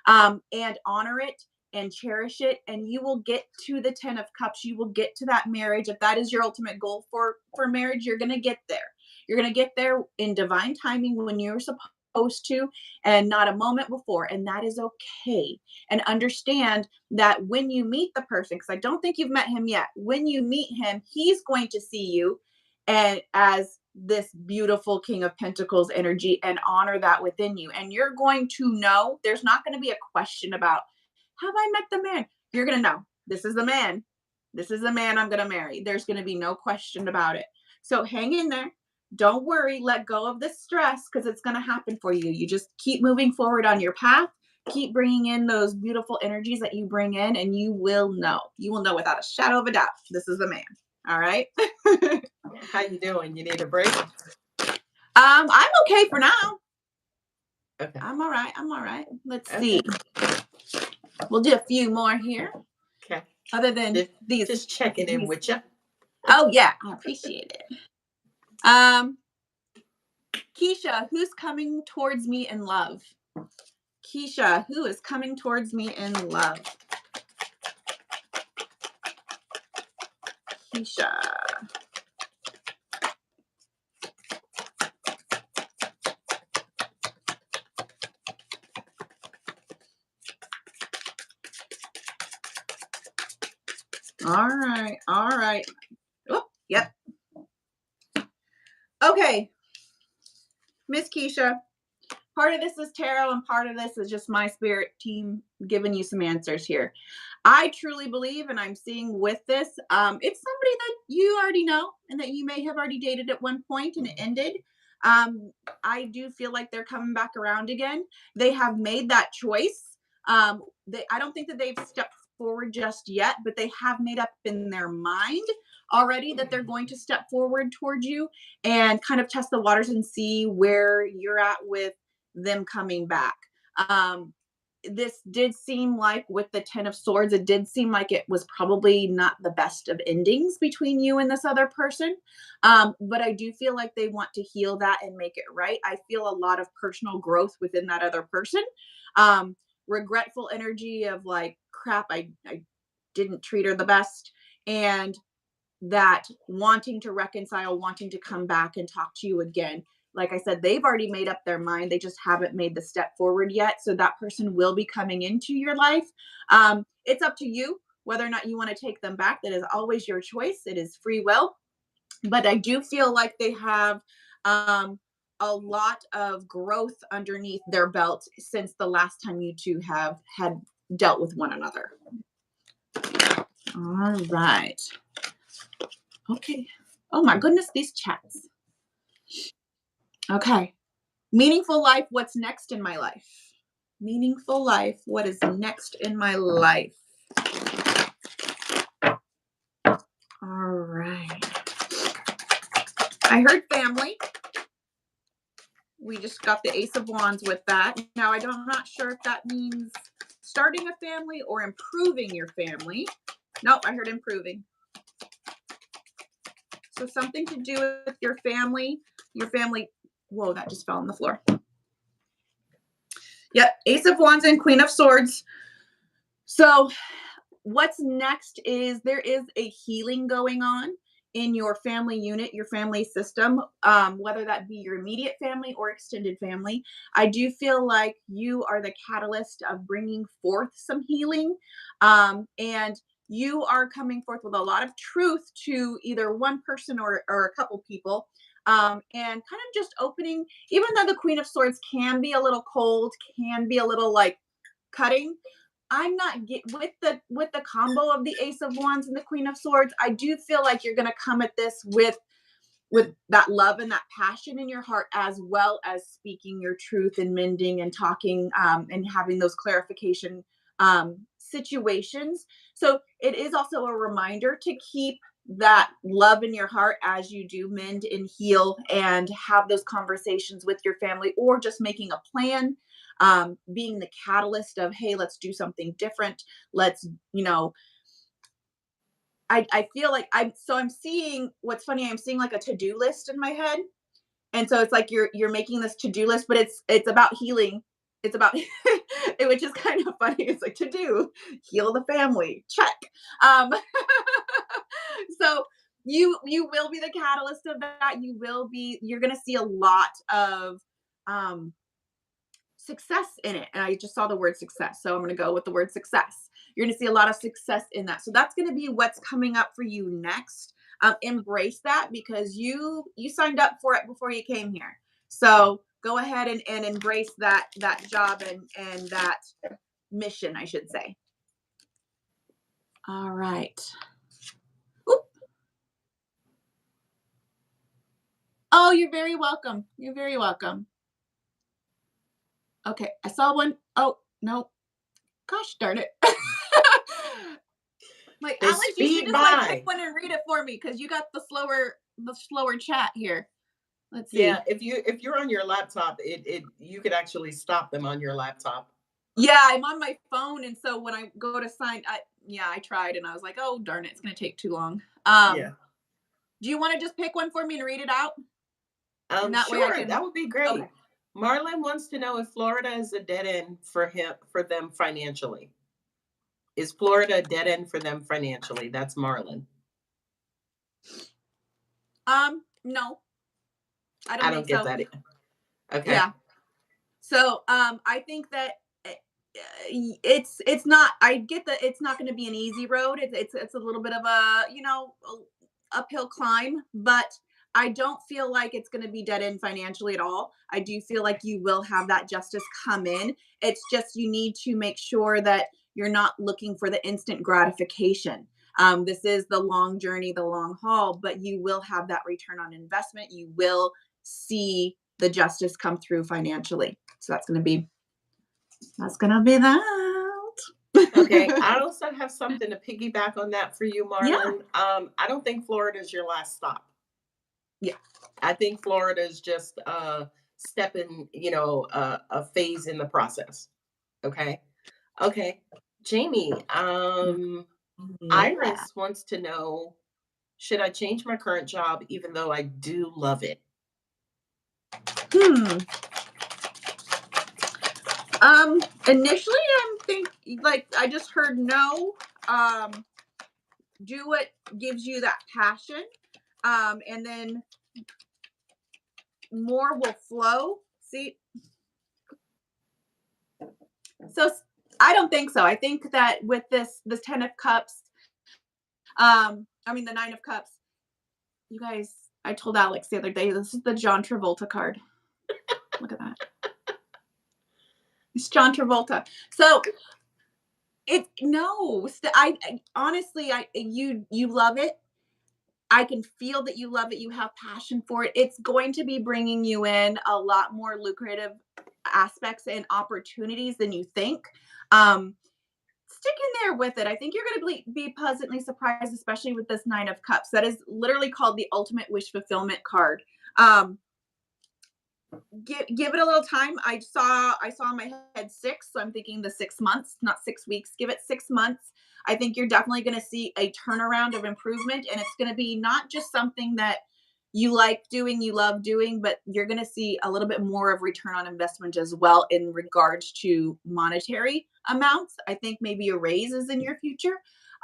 and honor it and cherish it. And you will get to the 10 of Cups. You will get to that marriage. If that is your ultimate goal for marriage, you're going to get there. You're going to get there in divine timing when you're supposed to, and not a moment before. And that is okay. And understand that when you meet the person, because I don't think you've met him yet, when you meet him, he's going to see you and as this beautiful King of Pentacles energy and honor that within you. And you're going to know, there's not going to be a question about, have I met the man? You're going to know, this is the man. This is the man I'm going to marry. There's going to be no question about it. So hang in there. Don't worry. Let go of the stress, because it's going to happen for you. You just keep moving forward on your path. Keep bringing in those beautiful energies that you bring in, and you will know. You will know without a shadow of a doubt, this is the man. All right. How you doing? You need a break? I'm okay for now. Okay. I'm all right. I'm all right. Let's see. We'll do a few more here. Okay. Other than these. Just checking in with you. Oh yeah, I appreciate it. Keisha, who's coming towards me in love? Keisha, who is coming towards me in love? Keisha. All right. All right. Oh, yep. Okay. Miss Keisha, part of this is tarot and part of this is just my spirit team giving you some answers here. I truly believe, and I'm seeing with this, it's somebody that you already know and that you may have already dated at one point and it ended. Um, I do feel like they're coming back around again. They have made that choice. I don't think that they've stepped forward just yet, but they have made up in their mind already that they're going to step forward towards you and kind of test the waters and see where you're at with them coming back. Um, this did seem like with the 10 of swords, it did seem like it was probably not the best of endings between you and this other person. But I do feel like they want to heal that and make it right. I feel a lot of personal growth within that other person. um, Regretful energy of like, crap, I didn't treat her the best. And that wanting to reconcile, wanting to come back and talk to you again. Like I said, they've already made up their mind. They just haven't made the step forward yet. So that person will be coming into your life. It's up to you whether or not you want to take them back. That is always your choice. It is free will. But I do feel like they have a lot of growth underneath their belt since the last time you two have had dealt with one another. All right. Okay. Oh my goodness, these chats. Okay. Meaningful life, what's next in my life? Meaningful life, what is next in my life? All right. I heard family. We just got the Ace of Wands with that. Now, I'm not sure if that means starting a family or improving your family. Nope, I heard improving. So something to do with your family. Whoa, that just fell on the floor. Yep, Ace of Wands and Queen of Swords. So what's next is there is a healing going on in your family unit, your family system, whether that be your immediate family or extended family. I do feel like you are the catalyst of bringing forth some healing. And you are coming forth with a lot of truth to either one person or a couple people. And kind of just opening, even though the Queen of Swords can be a little cold, can be a little like cutting. I'm not with the combo of the Ace of Wands and the Queen of Swords. I do feel like you're going to come at this with that love and that passion in your heart, as well as speaking your truth and mending and talking, and having those clarification situations. So it is also a reminder to keep that love in your heart as you do mend and heal and have those conversations with your family, or just making a plan, being the catalyst of, hey, let's do something different. Let's, I feel like I'm seeing, what's funny, I'm seeing like a to-do list in my head. And so it's like you're making this to-do list, but it's about healing. It's about which is kind of funny. It's like, to do, heal the family. Check. Um so you will be the catalyst of that. You're gonna see a lot of success in it. And I just saw the word success. So I'm going to go with the word success. You're going to see a lot of success in that. So that's going to be what's coming up for you next. Embrace that, because you signed up for it before you came here. So go ahead and embrace that job and that mission, I should say. All right. Oop. Oh, you're very welcome. You're very welcome. Okay, I saw one. Oh, no. Gosh darn it. Like, The Alex, you should speed just like by. pick one and read it for me, because you got the slower chat here. Let's see. Yeah, if you're on your laptop, you could actually stop them on your laptop. Yeah, I'm on my phone, and so when I go to sign, I tried, and I was like, oh darn it, it's gonna take too long. Yeah. Do you want to just pick one for me and read it out? And that way I Sure, can. that would be great. Okay. Marlon wants to know if Florida is a dead end for them financially. Is Florida a dead end for them financially? That's Marlon. No, I I don't don't think get so. that. Okay. Yeah. So, I think that it's not. I get that it's not going to be an easy road. It's a little bit of a uphill climb, but I don't feel like it's going to be dead end financially at all. I do feel like you will have that justice come in. It's just you need to make sure that you're not looking for the instant gratification. This is the long journey, the long haul, but you will have that return on investment. You will see the justice come through financially. So that's gonna be that. Okay, I also have something to piggyback on that for you, Yeah. Marlon. I don't think Florida is your last stop. Yeah. I think Florida is just stepping, a phase in the process. Okay. Okay. Jayme, Yeah. Iris wants to know, should I change my current job even though I do love it? Hmm. Initially I'm thinking like I just heard no. Um, do what gives you that passion. And then more will flow. See, so I don't think so. I think that with this 10 of cups, I mean the 9 of cups, you guys, I told Alex the other day, this is the John Travolta card. Look at that. It's John Travolta. So it no, I honestly you love it. I can feel that you love it. You have passion for it. It's going to be bringing you in a lot more lucrative aspects and opportunities than you think. Um, Stick in there with it. I think you're going to be pleasantly surprised, especially with this 9 of cups. That is literally called the ultimate wish fulfillment card. Um, give it a little time. I saw in my head 6, so I'm thinking the 6 months, not 6 weeks. Give it 6 months. I think you're definitely going to see a turnaround of improvement, and it's going to be not just something that you like doing, you love doing, but you're going to see a little bit more of return on investment as well in regards to monetary amounts. I think maybe a raise is in your future.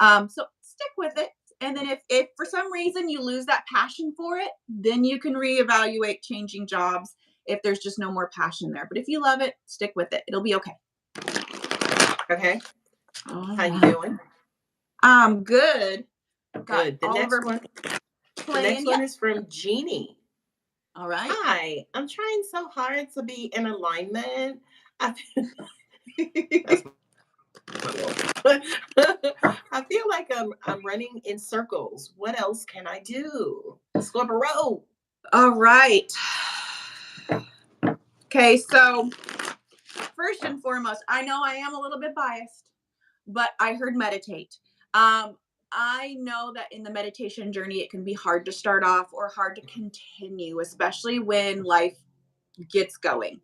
So stick with it. And then if for some reason you lose that passion for it, then you can reevaluate changing jobs if there's just no more passion there. But if you love it, stick with it. It'll be okay. Okay. All How you right. doing? Good. Got Good. The Oliver next one, the playing. next one Yeah. is from Jeannie. All right. Hi, I'm trying so hard to be in alignment. I That's my little. I feel like I'm running in circles. What else can I do? Let's go up a road. All right. Okay, so first and foremost, I know I am a little bit biased, but I heard meditate. I know that in the meditation journey, it can be hard to start off or hard to continue, especially when life gets going.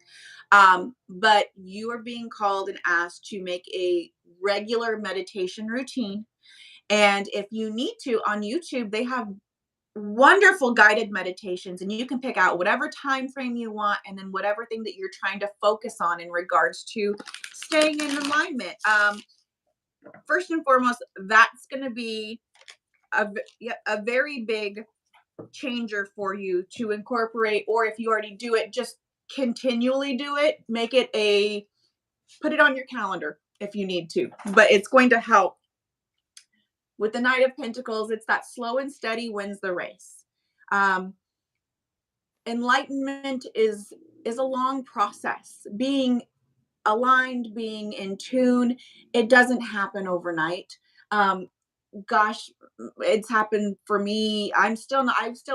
But you are being called and asked to make a regular meditation routine. And if you need to, on YouTube, they have wonderful guided meditations, and you can pick out whatever time frame you want and then whatever thing that you're trying to focus on in regards to staying in alignment. First and foremost, that's going to be a very big changer for you to incorporate, or if you already do it, just continually do it. Make it put it on your calendar if you need to, but it's going to help. With the Knight of Pentacles, it's that slow and steady wins the race. um, Enlightenment is a long process. Being aligned, being in tune, it doesn't happen overnight. um, Gosh, it's happened for me. I still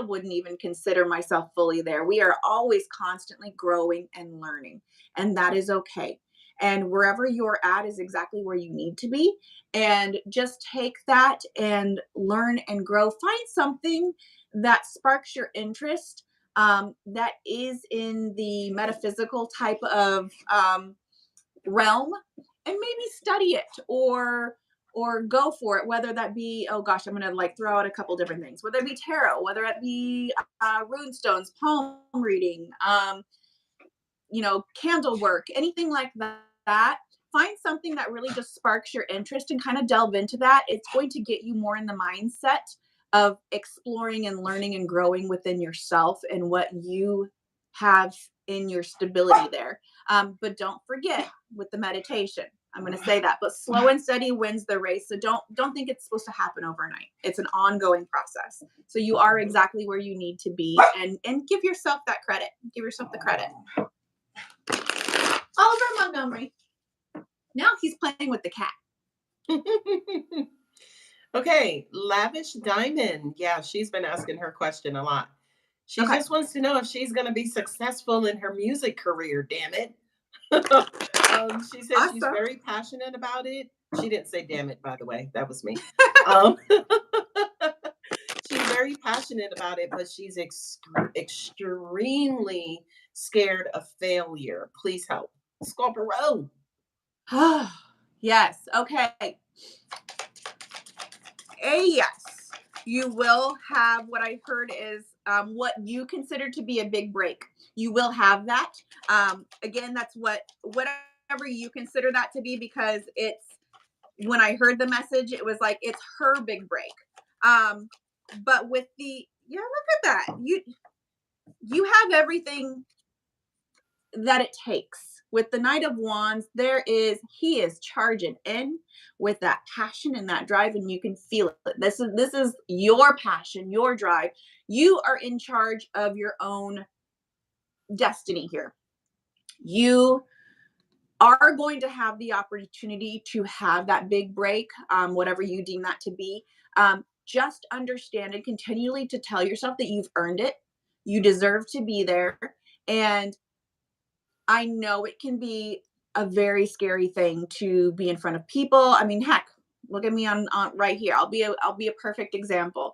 wouldn't even consider myself fully there. We are always constantly growing and learning, and that is okay. And wherever you're at is exactly where you need to be. And just take that and learn and grow. Find something that sparks your interest, that is in the metaphysical type of realm, and maybe study it or go for it, whether that be, oh gosh, I'm gonna like throw out a couple different things, whether it be tarot, whether it be rune stones, palm reading, candle work, anything like that. Find something that really just sparks your interest and kind of delve into that. It's going to get you more in the mindset of exploring and learning and growing within yourself and what you have in your stability there. But don't forget with the meditation, I'm going to say that, but slow and steady wins the race. So don't think it's supposed to happen overnight. It's an ongoing process. So you are exactly where you need to be, and give yourself that credit. Give yourself the credit. Oliver Montgomery. Now he's playing with the cat. Okay, Lavish Diamond. Yeah, she's been asking her question a lot. She Okay. just wants to know if she's going to be successful in her music career, damn it. She says she's Awesome. very passionate about it. She didn't say damn it, by the way. That was me. Um, she's very passionate about it, but she's extremely scared of failure. Please help. Scorpio. Yes. Okay. A yes. You will have what I heard is what you consider to be a big break. You will have that. Again, that's whatever you consider that to be, because it's, when I heard the message, it was like it's her big break. But with the, yeah, look at that. You have everything that it takes. With the Knight of Wands, he is charging in with that passion and that drive, and you can feel it. This is your passion, your drive. You are in charge of your own destiny here. You are going to have the opportunity to have that big break, whatever you deem that to be. Just understand and continually to tell yourself that you've earned it. You deserve to be there. And I know it can be a very scary thing to be in front of people. I mean, heck, look at me on right here. I'll be a perfect example.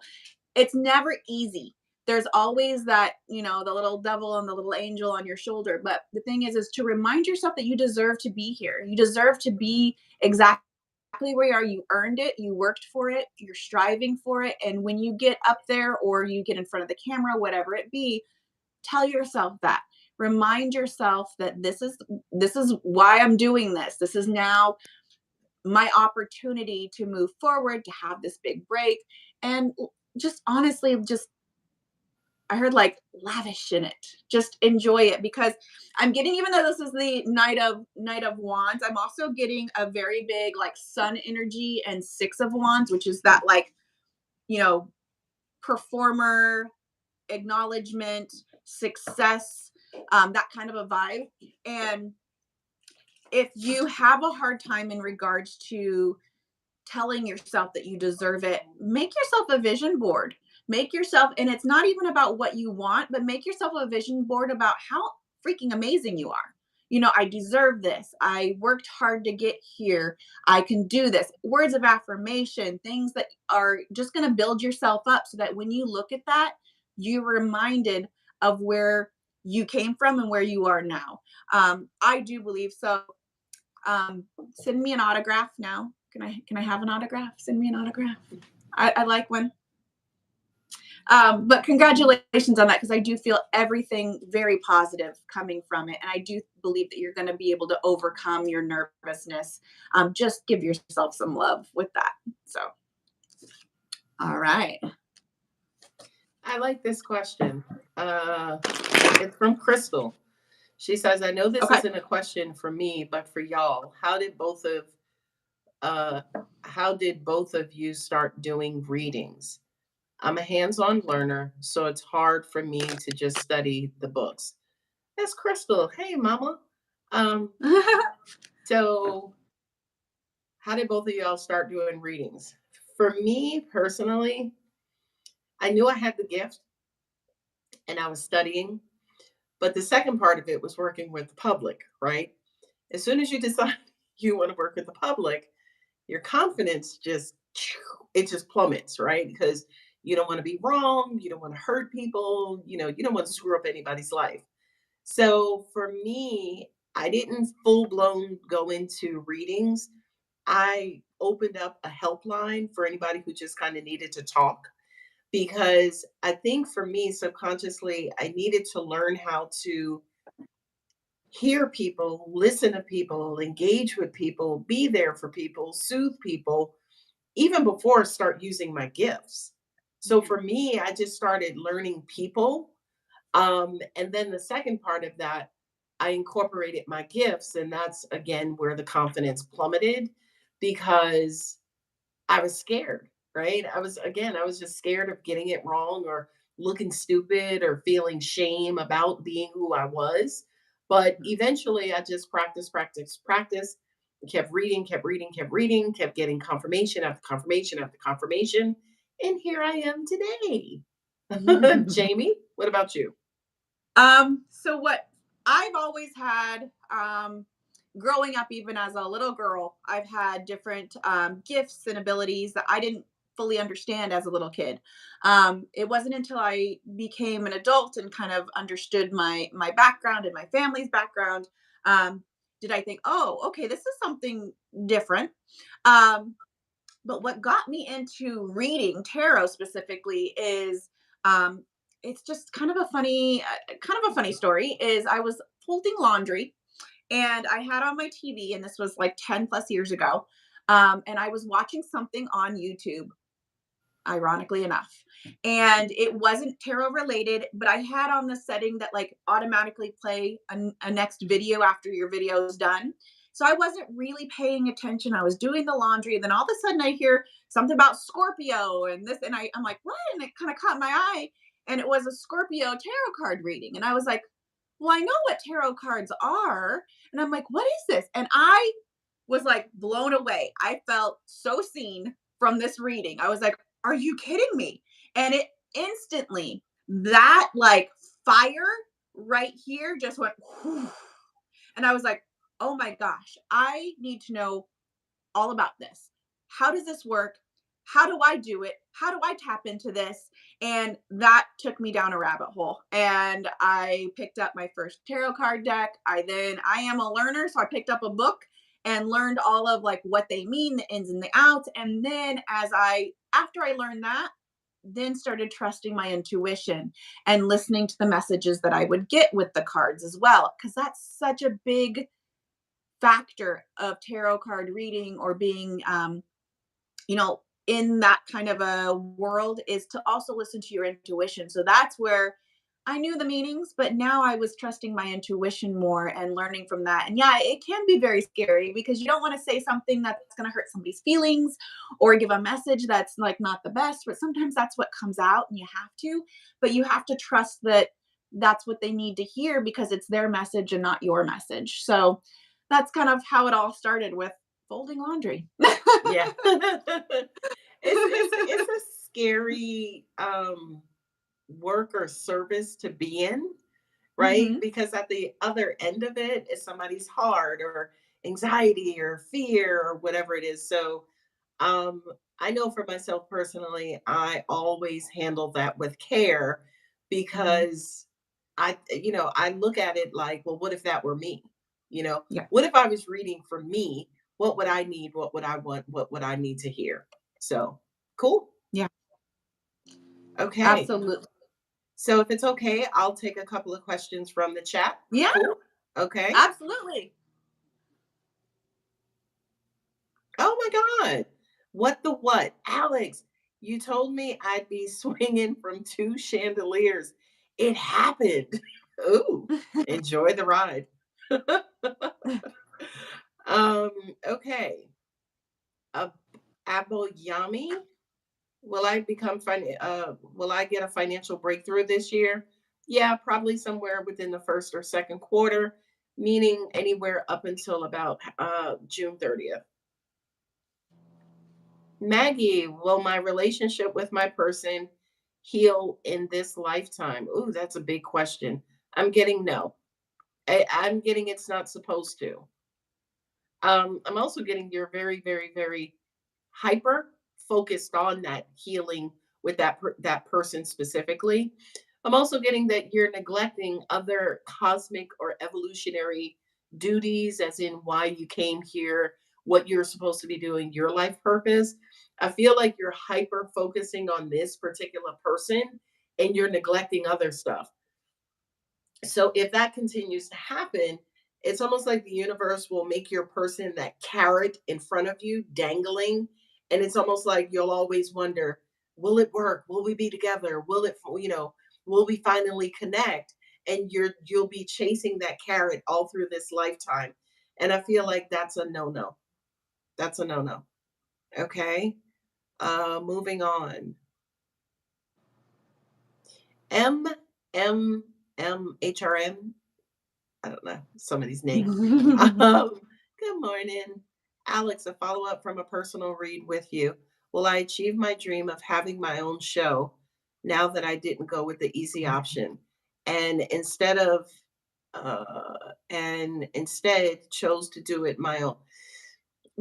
It's never easy. There's always that, the little devil and the little angel on your shoulder. But the thing is to remind yourself that you deserve to be here. You deserve to be exactly where you are. You earned it. You worked for it. You're striving for it. And when you get up there or you get in front of the camera, whatever it be, tell yourself that. Remind yourself that this is why I'm doing this. This is now my opportunity to move forward, to have this big break. And just honestly, just, I heard like lavish in it. Just enjoy it, because I'm getting, even though this is the Knight of Wands, I'm also getting a very big like sun energy and Six of Wands, which is that like, you know, performer, acknowledgement, success, that kind of a vibe. And if you have a hard time in regards to telling yourself that you deserve it, make yourself a vision board. Make yourself, and it's not even about what you want, but make yourself a vision board about how freaking amazing you are. I deserve this. I worked hard to get here. I can do this. Words of affirmation, things that are just going to build yourself up so that when you look at that, you're reminded of where you came from and where you are now. I do believe so. Send me an autograph now. Can I have an autograph? Send me an autograph. I like one. But congratulations on that, because I do feel everything very positive coming from it, and I do believe that you're going to be able to overcome your nervousness. Just give yourself some love with that. So, all right. I like this question. It's from Crystal. She says, I know this Okay. isn't a question for me, but for y'all, uh how did both of you start doing readings? I'm a hands-on learner, so it's hard for me to just study the books. That's Crystal. Hey mama. Um, so how did both of y'all start doing readings? For me personally, I knew I had the gift and I was studying, but the second part of it was working with the public, right? As soon as you decide you want to work with the public, your confidence just plummets, right? Because you don't want to be wrong, you don't want to hurt people, you don't want to screw up anybody's life. So for me, I didn't full blown go into readings. I opened up a helpline for anybody who just kind of needed to talk, because I think for me, subconsciously, I needed to learn how to hear people, listen to people, engage with people, be there for people, soothe people, even before I start using my gifts. So for me, I just started learning people. And then the second part of that, I incorporated my gifts, and that's again where the confidence plummeted because I was scared, right? I was just scared of getting it wrong or looking stupid or feeling shame about being who I was. But eventually I just practiced, kept reading, kept reading, kept reading, kept getting confirmation after confirmation after confirmation. And here I am today. Jamie, what about you? So what I've always had, growing up, even as a little girl, I've had different gifts and abilities that I didn't fully understand as a little kid. It wasn't until I became an adult and kind of understood my background and my family's background, um, did I think, oh, okay, this is something different. Um, but what got me into reading tarot specifically is, um, it's just kind of a funny story. Is I was folding laundry and I had on my TV, and this was like 10 plus years ago. And I was watching something on YouTube, ironically enough. And it wasn't tarot related, but I had on the setting that like automatically play a next video after your video is done. So I wasn't really paying attention. I was doing the laundry, and then all of a sudden I hear something about Scorpio and this, and I'm like, what? And it kind of caught my eye, and it was a Scorpio tarot card reading, and I was like, well, I know what tarot cards are, and I'm like, what is this? And I was like blown away. I felt so seen from this reading. I was like, are you kidding me? And it instantly, that like fire right here just went, whew. And I was like, oh my gosh, I need to know all about this. How does this work? How do I do it? How do I tap into this? And that took me down a rabbit hole. And I picked up my first tarot card deck. I am a learner, so I picked up a book and learned all of like what they mean, the ins and the outs. And then after I learned that, then started trusting my intuition and listening to the messages that I would get with the cards as well, because that's such a big factor of tarot card reading or being, you know, in that kind of a world, is to also listen to your intuition. So that's where I knew the meanings, but now I was trusting my intuition more and learning from that. And yeah, it can be very scary because you don't want to say something that's going to hurt somebody's feelings or give a message that's like not the best, but sometimes that's what comes out and you have to, but you have to trust that that's what they need to hear because it's their message and not your message. So that's kind of how it all started with folding laundry. Yeah. It's a scary work or service to be in, right? Mhm. Because at the other end of it is somebody's heart or anxiety or fear or whatever it is. So um I know for myself personally, I always handle that with care Mhm. because I look at it like, well, what if that were me? You know, Yeah. what if I was reading for me? What would I need? What would I want? What would I need to hear? So cool. Yeah. Okay. Absolutely. So if it's okay, I'll take a couple of questions from the chat. Yeah, Cool. Okay. absolutely. Oh my God. What the what? Alex, you told me I'd be swinging from two chandeliers. It happened. Ooh, enjoy the ride. um, okay. Uh, Aboyami, will I get a financial breakthrough this year? Yeah, probably somewhere within the first or second quarter, meaning anywhere up until about June 30th. Maggie, will my relationship with my person heal in this lifetime? Ooh, that's a big question. I'm getting no. I'm getting it's not supposed to. I'm also getting you're very, very, very hyper focused on that healing with that person specifically. I'm also getting that you're neglecting other cosmic or evolutionary duties, as in why you came here, what you're supposed to be doing, your life purpose. I feel like you're hyper focusing on this particular person and you're neglecting other stuff. So if that continues to happen, it's almost like the universe will make your person that carrot in front of you dangling. And it's almost like you'll always wonder, will it work? Will we be together? Will we finally connect? and you'll be chasing that carrot all through this lifetime. And I feel like that's a no-no. That's a no-no. Okay. Moving on. M M M H R M. I don't know some of these names. Good morning, Alex. A follow up from a personal read with you. Will I achieve my dream of having my own show now that I didn't go with the easy option, and instead chose to do it my own?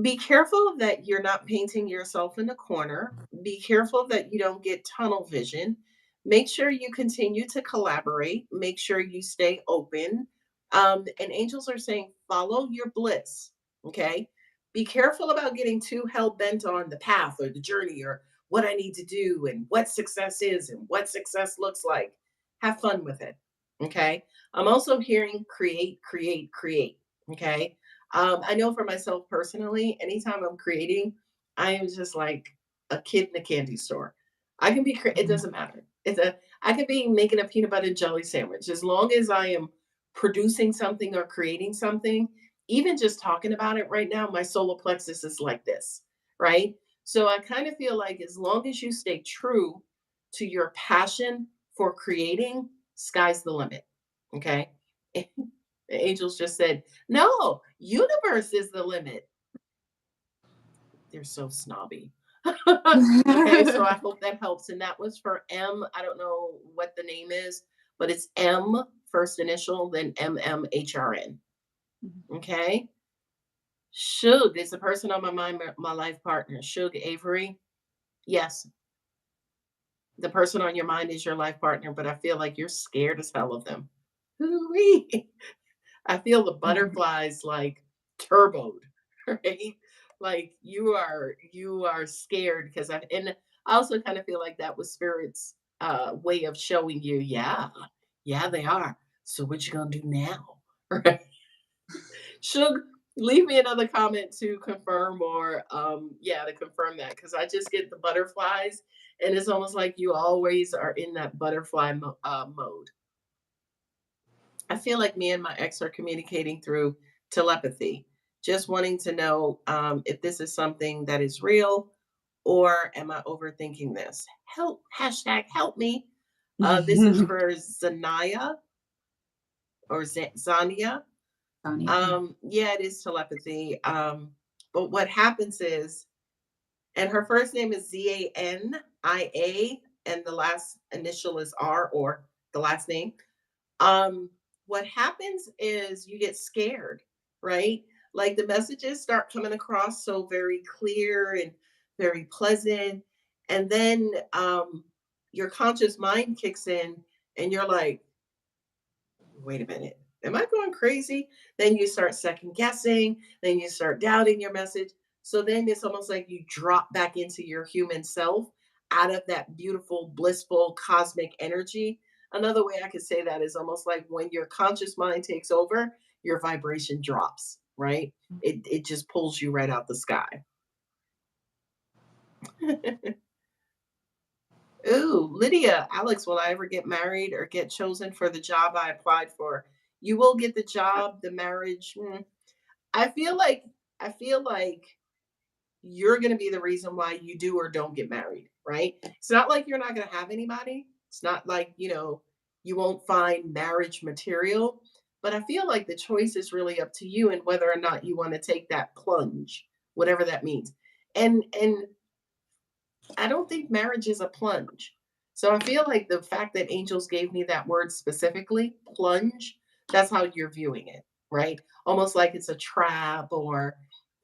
Be careful that you're not painting yourself in a corner. Be careful that you don't get tunnel vision. Make sure you continue to collaborate. Make sure you stay open. And angels are saying, follow your bliss. Okay. Be careful about getting too hell bent on the path or the journey or what I need to do and what success is and what success looks like. Have fun with it. Okay. I'm also hearing create, create, create. Okay. I know for myself personally, anytime I'm creating, I am just like a kid in a candy store. I can be, it doesn't matter. I could be making a peanut butter and jelly sandwich as long as I am producing something or creating something. Even just talking about it right now, my solar plexus is like this, right? So I kind of feel like as long as you stay true to your passion for creating, sky's the limit. Okay. The angels just said, no, universe is the limit. They're so snobby. Okay, so I hope that helps. And that was for M. I don't know what the name is, but it's M, first initial, then MMHRN. Okay. Shug is the person on my mind, my life partner. Shug Avery. Yes, the person on your mind is your life partner, but I feel like you're scared as hell of them. Hoo-wee. I feel the butterflies like turboed, right? Like you are scared because I also kind of feel like that was spirit's way of showing you, yeah, yeah, they are. So what you gonna do now? Right? Shug, leave me another comment to confirm or yeah, to confirm that because I just get the butterflies and it's almost like you always are in that butterfly mode. I feel like me and my ex are communicating through telepathy, just wanting to know if this is something that is real or am I overthinking this? Help, hashtag help me. This is for Zanaya or Zania. Sonia, yeah. Yeah, it is telepathy. But what happens is, and her first name is Zania, and the last initial is R or the last name. um what happens is you get scared, right? Like the messages start coming across so very clear and very pleasant, and then your conscious mind kicks in and you're like, wait a minute, am I going crazy? Then you start second guessing, then you start doubting your message. So then it's almost like you drop back into your human self out of that beautiful, blissful, cosmic energy. Another way I could say that is almost like when your conscious mind takes over, your vibration drops, right? It just pulls you right out the sky. Ooh, Lydia, Alex, will I ever get married or get chosen for the job I applied for? You will get the job, the marriage. I feel like I feel like you're going to be the reason why you do or don't get married, right? It's not like you're not going to have anybody. It's not like, you won't find marriage material, but I feel like the choice is really up to you and whether or not you want to take that plunge, whatever that means. And I don't think marriage is a plunge. So I feel like the fact that angels gave me that word specifically, plunge, that's how you're viewing it, right? Almost like it's a trap or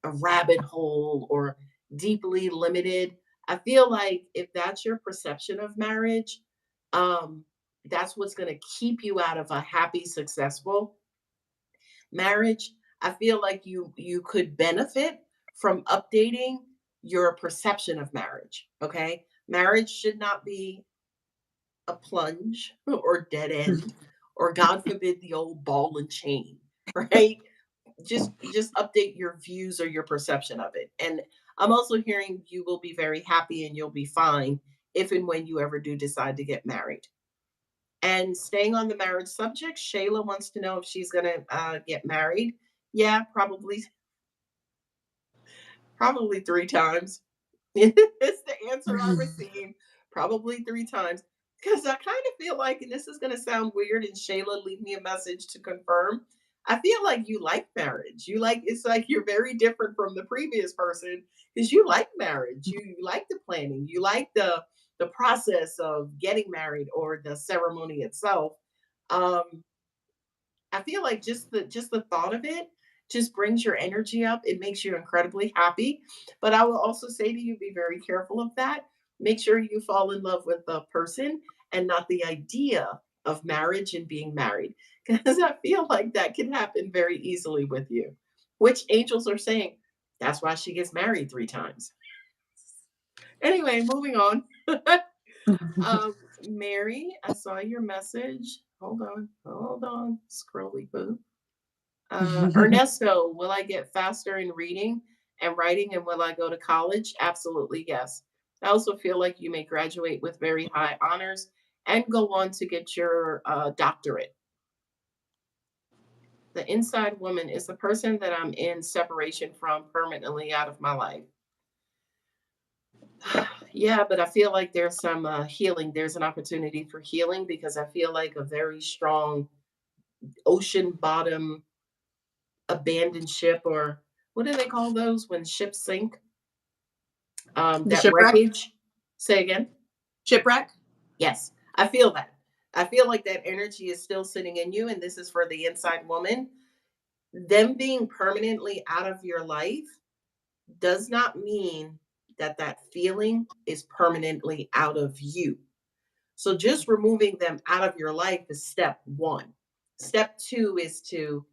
a rabbit hole or deeply limited. I feel like if that's your perception of marriage, um, that's what's going to keep you out of a happy, successful marriage. I feel like you could benefit from updating your perception of marriage. Okay, marriage should not be a plunge or dead end or God forbid the old ball and chain, right? Just update your views or your perception of it. And I'm also hearing you will be very happy and you'll be fine if and when you ever do decide to get married. And staying on the marriage subject, Shayla wants to know if she's going to get married. Yeah, probably 3 times. It's the answer I received, probably 3 times. Because I kind of feel like, and this is going to sound weird, and Shayla, leave me a message to confirm. I feel like you like marriage. You like, it's like you're very different from the previous person because you like marriage. You like the planning. You like the process of getting married or the ceremony itself. Um, I feel like just the thought of it just brings your energy up. It makes you incredibly happy. But I will also say to you, be very careful of that. Make sure you fall in love with the person and not the idea of marriage and being married. Because I feel like that can happen very easily with you. Which angels are saying that's why she gets married 3 times. Anyway, moving on. Mary, I saw your message. Hold on, scrolly boo. Ernesto, will I get faster in reading and writing and will I go to college? Absolutely, yes. I also feel like you may graduate with very high honors and go on to get your doctorate. The inside woman is the person that I'm in separation from permanently out of my life. Yeah, but I feel like there's some healing. There's an opportunity for healing because I feel like a very strong ocean bottom abandoned ship, or what do they call those when ships sink? The That shipwreck? wreckage. Say again. Shipwreck? Yes, I feel that. I feel like that energy is still sitting in you, and this is for the inside woman. Them being permanently out of your life does not mean that that feeling is permanently out of you. So just removing them out of your life is step one. Step two is to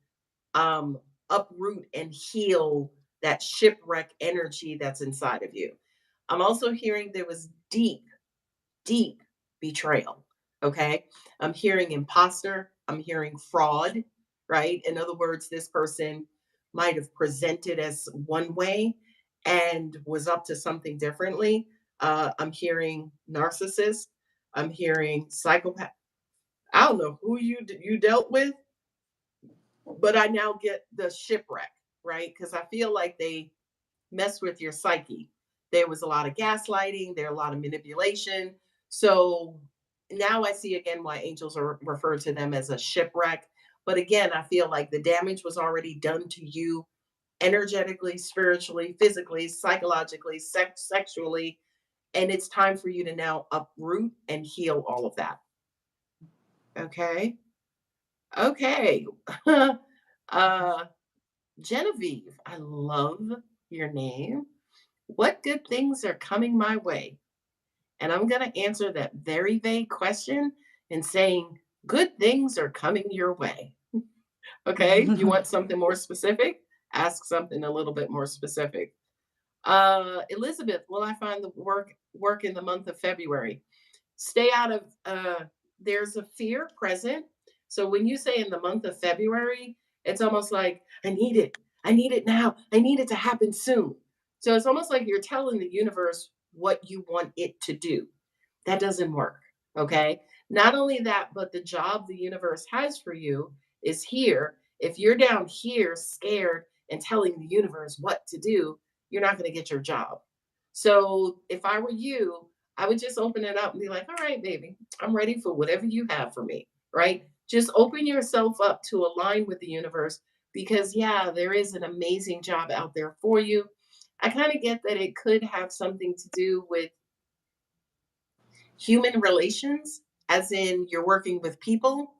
um, uproot and heal that shipwreck energy that's inside of you. I'm also hearing there was deep betrayal. Okay. I'm hearing imposter. I'm hearing fraud, right? In other words, this person might have presented as one way and was up to something differently. I'm hearing narcissist. I'm hearing psychopath. I don't know who you dealt with, but I now get the shipwreck, right? Because I feel like they mess with your psyche. There was a lot of gaslighting, there a lot of manipulation. So now I see again why angels are referred to them as a shipwreck. But again, I feel like the damage was already done to you energetically, spiritually, physically, psychologically, sexually. And it's time for you to now uproot and heal all of that. Okay. Okay. uh, Genevieve, I love your name. What good things are coming my way? And I'm going to answer that very vague question and saying, good things are coming your way. Okay. If you want something more specific, ask something a little bit more specific. Elizabeth, will I find the work in the month of February? Stay out of there's a fear present. So when you say in the month of February, it's almost like I need it now, I need it to happen soon. So it's almost like you're telling the universe what you want it to do. That doesn't work. Okay. Not only that, but the job the universe has for you is here. If you're down here scared and telling the universe what to do, you're not going to get your job. So if I were you, I would just open it up and be like, all right, baby, I'm ready for whatever you have for me. Right. Just open yourself up to align with the universe because, yeah, there is an amazing job out there for you. I kind of get that it could have something to do with human relations, as in you're working with people.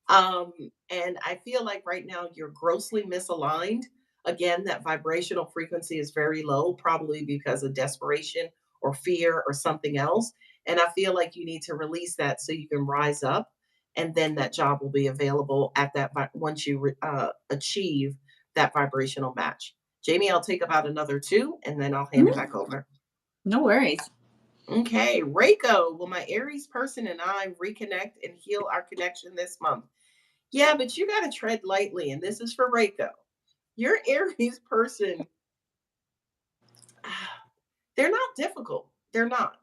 Um, and I feel like right now you're grossly misaligned. Again, that vibrational frequency is very low, probably because of desperation or fear or something else. And I feel like you need to release that so you can rise up. And then that job will be available at that once you achieve that vibrational match. Jamie, I'll take about another two and then I'll hand it back over. No worries. Okay, Reiko, will my Aries person and I reconnect and heal our connection this month? Yeah, but you got to tread lightly, and this is for Reiko. Your Aries person, they're not difficult. They're not,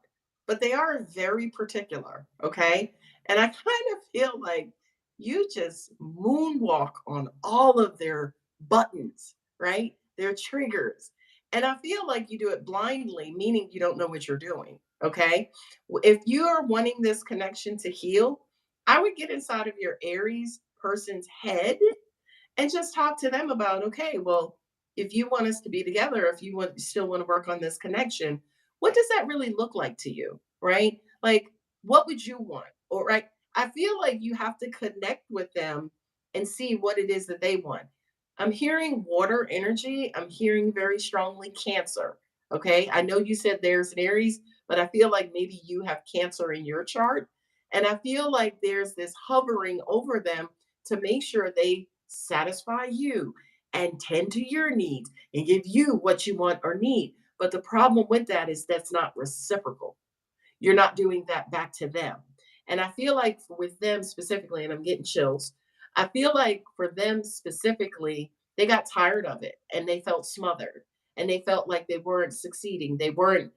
but they are very particular. Okay. And I kind of feel like you just moonwalk on all of their buttons, right? Their triggers. And I feel like you do it blindly, meaning you don't know what you're doing. Okay. If you are wanting this connection to heal, I would get inside of your Aries person's head and just talk to them about, okay, well, if you want us to be together, if you want still want to work on this connection, what does that really look like to you, right? Like, what would you want? Or right, I feel like you have to connect with them and see what it is that they want. I'm hearing water energy. I'm hearing very strongly Cancer. Okay, I know you said there's an Aries, but I feel like maybe you have Cancer in your chart, and I feel like there's this hovering over them to make sure they satisfy you and tend to your needs and give you what you want or need. But the problem with that is that's not reciprocal. You're not doing that back to them. And I feel like with them specifically, and I'm getting chills, I feel like for them specifically, they got tired of it and they felt smothered and they felt like they weren't succeeding. They weren't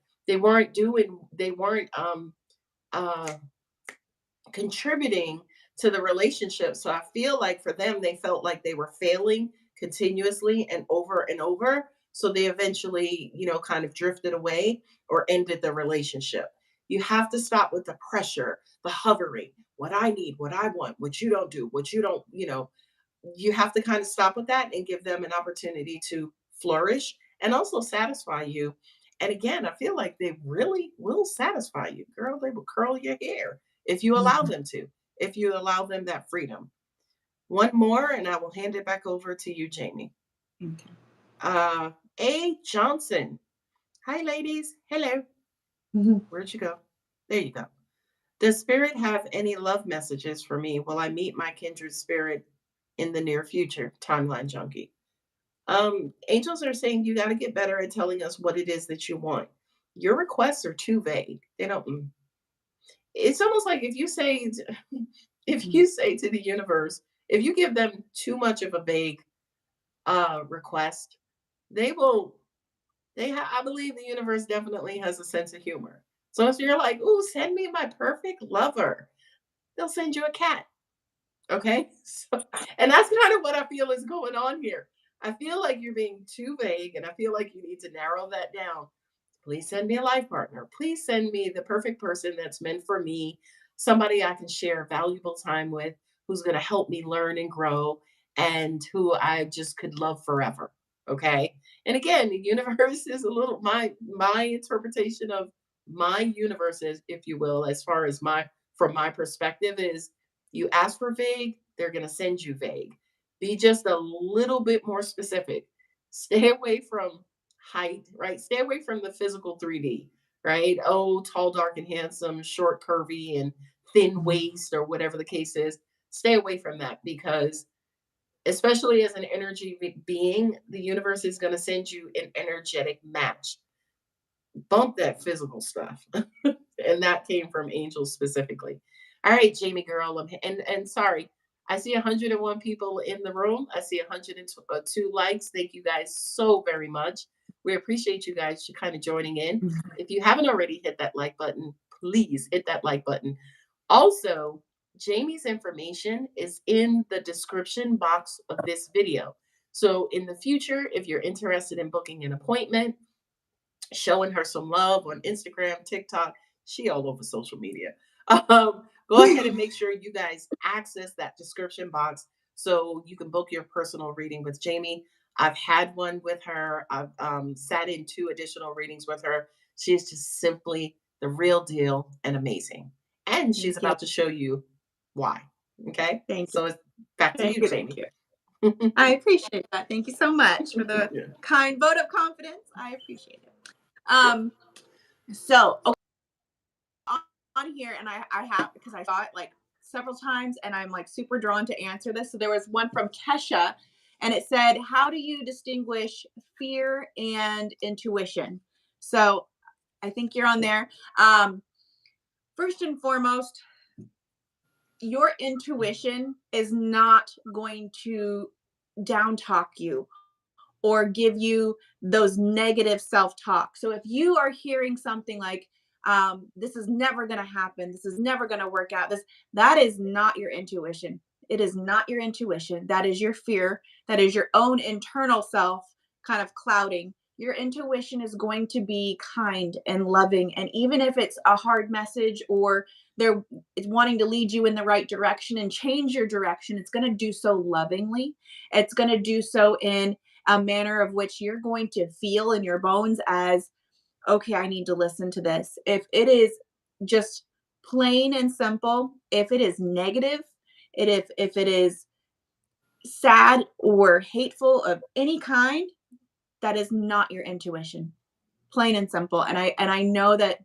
uh contributing to the relationship. So I feel like for them, they felt like they were failing continuously and over and over. So they eventually, kind of drifted away or ended the relationship. You have to stop with the pressure, the hovering, what I need, what I want, what you don't do, what you don't, you have to kind of stop with that and give them an opportunity to flourish and also satisfy you. And again, I feel like they really will satisfy you. Girl, they will curl your hair if you allow Mhm. them to, if you allow them that freedom. One more, and I will hand it back over to you, Jayme. Okay. A. Johnson. Hi, ladies. Hello. Mhm. Where'd you go? There you go. Does spirit have any love messages for me? Will I meet my kindred spirit in the near future? Timeline junkie. Angels are saying you got to get better at telling us what it is that you want. Your requests are too vague. They don't. It's almost like if you say, if Mhm. you say to the universe, if you give them too much of a vague request, they will. I believe the universe definitely has a sense of humor. So if you're like, "Ooh, send me my perfect lover," they'll send you a cat. Okay. So, and that's kind of what I feel is going on here. I feel like you're being too vague and I feel like you need to narrow that down. Please send me a life partner. Please send me the perfect person that's meant for me, somebody I can share valuable time with, who's going to help me learn and grow, and who I just could love forever. Okay. And again, the universe is a little my interpretation of my universe is, if you will, as far as my from my perspective is you ask for vague, they're going to send you vague. Be just a little bit more specific. Stay away from height, right? Stay away from the physical 3D, right? Oh, tall, dark, and handsome, short, curvy, and thin Mhm. waist, or whatever the case is. Stay away from that because, especially as an energy being, the universe is going to send you an energetic match. Bump that physical stuff. And that came from angels specifically. All right, Jayme girl, and sorry, I see 101 people in the room. I see 102 likes. Thank you guys so very much. We appreciate you guys kind of joining in. Mhm. If you haven't already hit that like button, please hit that like button. Also, Jamie's information is in the description box of this video. So in the future, if you're interested in booking an appointment, showing her some love on Instagram, TikTok. She all over social media. Go ahead and make sure you guys access that description box so you can book your personal reading with Jayme. I've had one with her. I've sat in 2 additional readings with her. She's just simply the real deal and amazing. And she's Thank you. about to show you why. Okay. Thank you. So it's back to Thank you, you. Thank Jayme. you. I appreciate that. Thank you so much for the Yeah. kind vote of confidence. I appreciate it. Um, so okay, on here, and I have because I saw it like several times, and I'm like super drawn to answer this. So there was one from Kesha, and it said, "How do you distinguish fear and intuition?" So I think you're on there. First and foremost, your intuition is not going to down talk you or give you those negative self talk. So if you are hearing something like, this is never going to happen. This is never going to work out. That is not your intuition. It is not your intuition. That is your fear. That is your own internal self kind of clouding. Your intuition is going to be kind and loving. And even if it's a hard message or they're wanting to lead you in the right direction and change your direction, it's going to do so lovingly. It's going to do so in a manner of which you're going to feel in your bones as, okay, I need to listen to this. If it is just plain and simple, if it is negative, if it is sad or hateful of any kind, that is not your intuition. Plain and simple. And I know that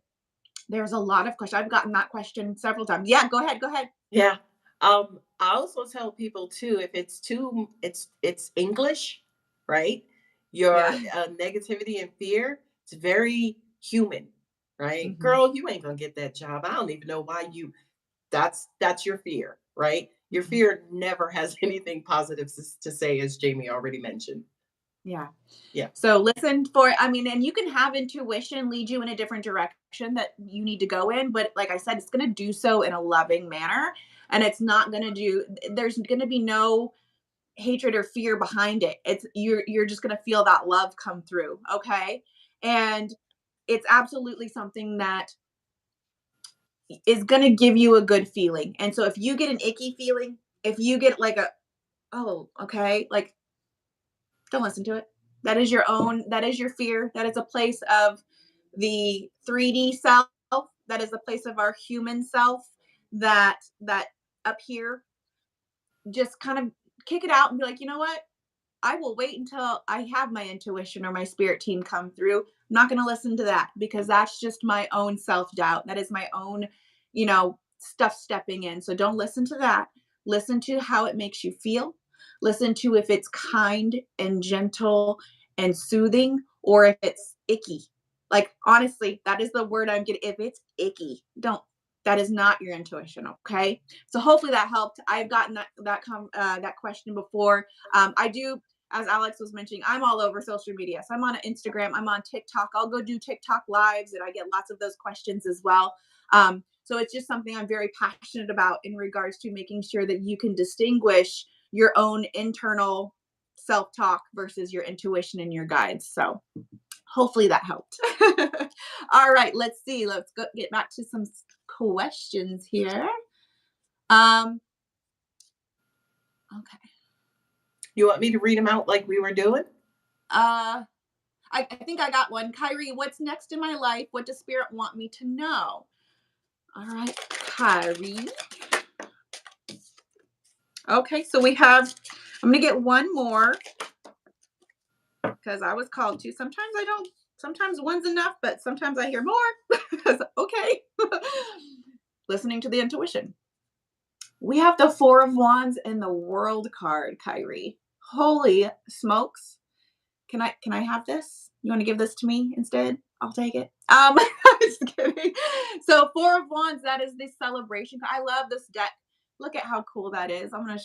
there's a lot of questions. I've gotten that question several times. Yeah, go ahead. Go ahead. Yeah. I also tell people too, if it's too, it's English, right? Your Yeah. negativity and fear, it's very human, right? Mhm. Girl, you ain't gonna get that job. I don't even know why you. That's your fear, right? Your Mhm. fear never has anything positive to say, as Jayme already mentioned. Yeah. Yeah. So listen for, I mean, and you can have intuition lead you in a different direction that you need to go in, but like I said, it's going to do so in a loving manner, and it's not going to do, there's going to be no hatred or fear behind it. It's you're just going to feel that love come through, okay? And it's absolutely something that is going to give you a good feeling. And so if you get an icky feeling, if you get like a, oh, okay, like, don't listen to it. That is your own, that is your fear. That is a place of the 3D self. That is a place of our human self that up here, just kind of kick it out and be like, you know what? I will wait until I have my intuition or my spirit team come through. I'm not going to listen to that because that's just my own self doubt. That is my own, stuff stepping in. So don't listen to that. Listen to how it makes you feel. Listen to if it's kind and gentle and soothing or if it's icky. Like, honestly, that is the word I'm getting. If it's icky, don't. That is not your intuition. Okay. So hopefully that helped. I've gotten that question before. I do, as Alex was mentioning, I'm all over social media. So I'm on Instagram, I'm on TikTok. I'll go do TikTok lives and I get lots of those questions as well. So it's just something I'm very passionate about in regards to making sure that you can distinguish your own internal self talk versus your intuition and your guides. So hopefully that helped. All right, let's see. Let's go get back to some questions here. Um, okay. You want me to read them out like we were doing? I think I got one. Kyrie, what's next in my life? What does Spirit want me to know? All right, Kyrie. Okay, so I'm going to get one more because I was called to. Sometimes I don't, sometimes one's enough, but sometimes I hear more. Okay. Listening to the intuition. We have the Four of Wands and the World card, Kyrie. Holy smokes. Can I have this? You want to give this to me instead? I'll take it. Just kidding. So Four of Wands, that is the celebration. I love this deck. Look at how cool that is. I'm gonna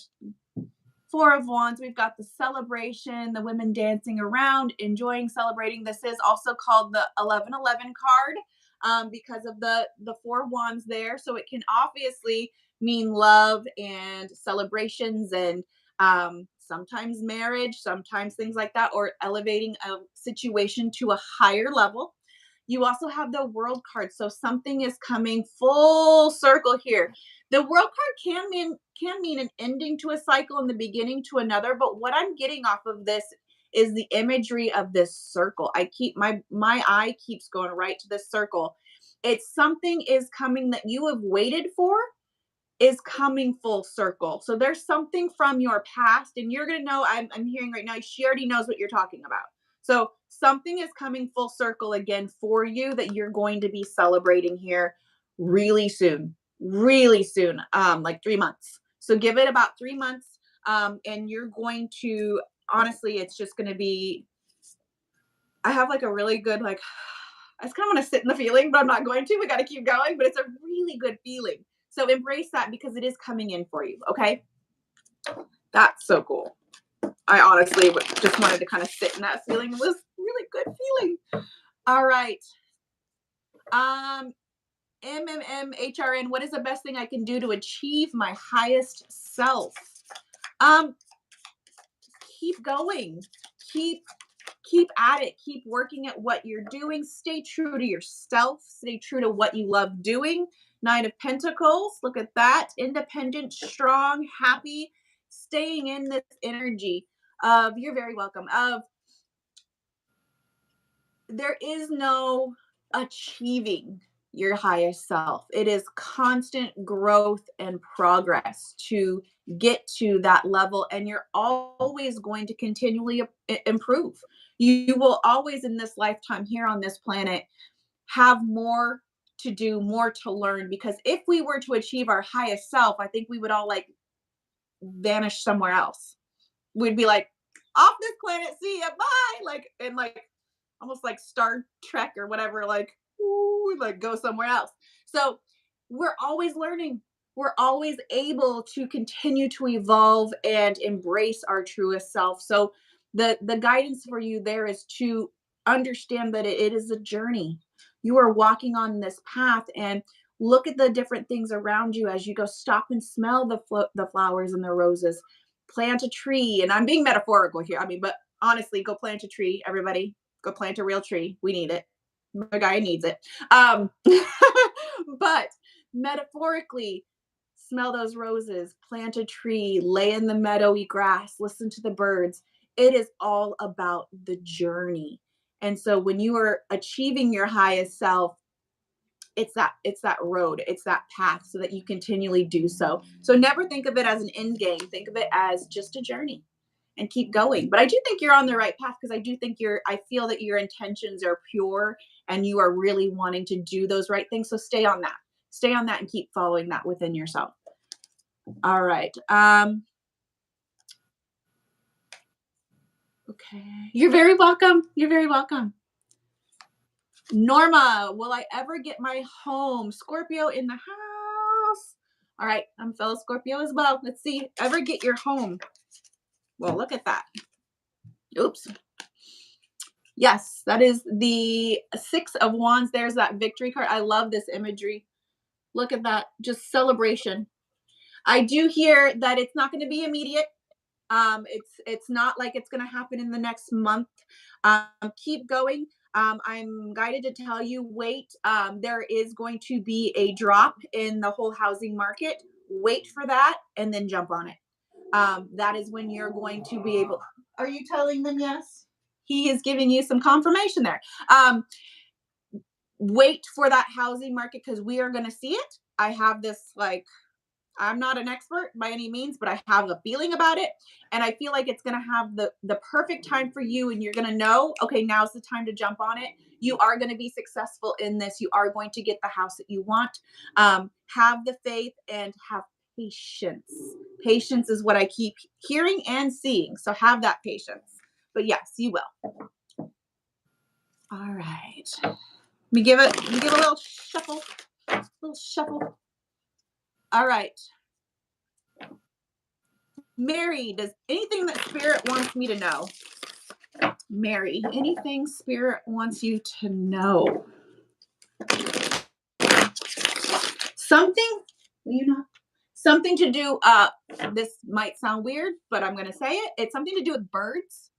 Four of Wands. We've got the celebration, the women dancing around, enjoying, celebrating. This is also called the 1111 card because of the Four of Wands there. So it can obviously mean love and celebrations and sometimes marriage, sometimes things like that, or elevating a situation to a higher level. You also have the World card. So something is coming full circle here. The World card can mean an ending to a cycle and the beginning to another, but what I'm getting off of this is the imagery of this circle. I keep my eye keeps going right to this circle. It's something is coming that you have waited for is coming full circle. So there's something from your past, and you're gonna know. I'm hearing right now. She already knows what you're talking about. So something is coming full circle again for you that you're going to be celebrating here really soon, really soon. Like 3 months. So give it about 3 months, and you're going to, honestly, it's just going to be. I have like a really good like. I just kind of want to sit in the feeling, but I'm not going to. We got to keep going, but it's a really good feeling. So embrace that because it is coming in for you. Okay. That's so cool. I honestly just wanted to kind of sit in that feeling. It was really good feeling. All right. MMMHRN, what is the best thing I can do to achieve my highest self? Um, keep going. Keep at it. Keep working at what you're doing. Stay true to yourself. Stay true to what you love doing. Nine of Pentacles. Look at that. Independent, strong, happy, staying in this energy of, you're very welcome, of there is no achieving your highest self. It is constant growth and progress to get to that level. And you're always going to continually improve. You will always, in this lifetime here on this planet, have more to do, more to learn. Because if we were to achieve our highest self, I think we would all like vanish somewhere else. We'd be like, off this planet, see ya, bye. Like, and like, almost like Star Trek or whatever, like, ooh, like go somewhere else. So we're always learning. We're always able to continue to evolve and embrace our truest self. So the guidance for you there is to understand that it is a journey. You are walking on this path, and look at the different things around you as you go. Stop and smell the flowers and the roses. Plant a tree, and I'm being metaphorical here. I mean, but honestly, go plant a tree, everybody. Go plant a real tree. We need it. The guy needs it. But metaphorically, smell those roses, plant a tree, lay in the meadowy grass, listen to the birds. It is all about the journey. And so when you are achieving your highest self, it's that road, it's that path, so that you continually do so. So never think of it as an end game. Think of it as just a journey, and keep going. But I do think you're on the right path, because I feel that your intentions are pure, and you are really wanting to do those right things. So stay on that. Stay on that and keep following that within yourself. All right. Okay. You're very welcome. You're very welcome. Norma, will I ever get my home? Scorpio in the house. All right. I'm a fellow Scorpio as well. Let's see. Ever get your home? Well, look at that. Oops. Yes, that is the Six of Wands. There's that victory card. I love this imagery. Look at that. Just celebration. I do hear that it's not going to be immediate. It's not like it's going to happen in the next month. Keep going. I'm guided to tell you, wait. There is going to be a drop in the whole housing market. Wait for that and then jump on it. That is when you're going to be able. Are you telling them yes? He is giving you some confirmation there. Wait for that housing market, because we are going to see it. I have this, like, I'm not an expert by any means, but I have a feeling about it. And I feel like it's going to have the perfect time for you. And you're going to know, okay, now's the time to jump on it. You are going to be successful in this. You are going to get the house that you want. Have the faith and have patience. Patience is what I keep hearing and seeing. So have that patience. But yes, you will. All right. Let me give a little shuffle. All right. Mary, does anything that Spirit wants me to know? Mary, anything Spirit wants you to know? Something, something to do, this might sound weird, but I'm going to say it. It's something to do with birds.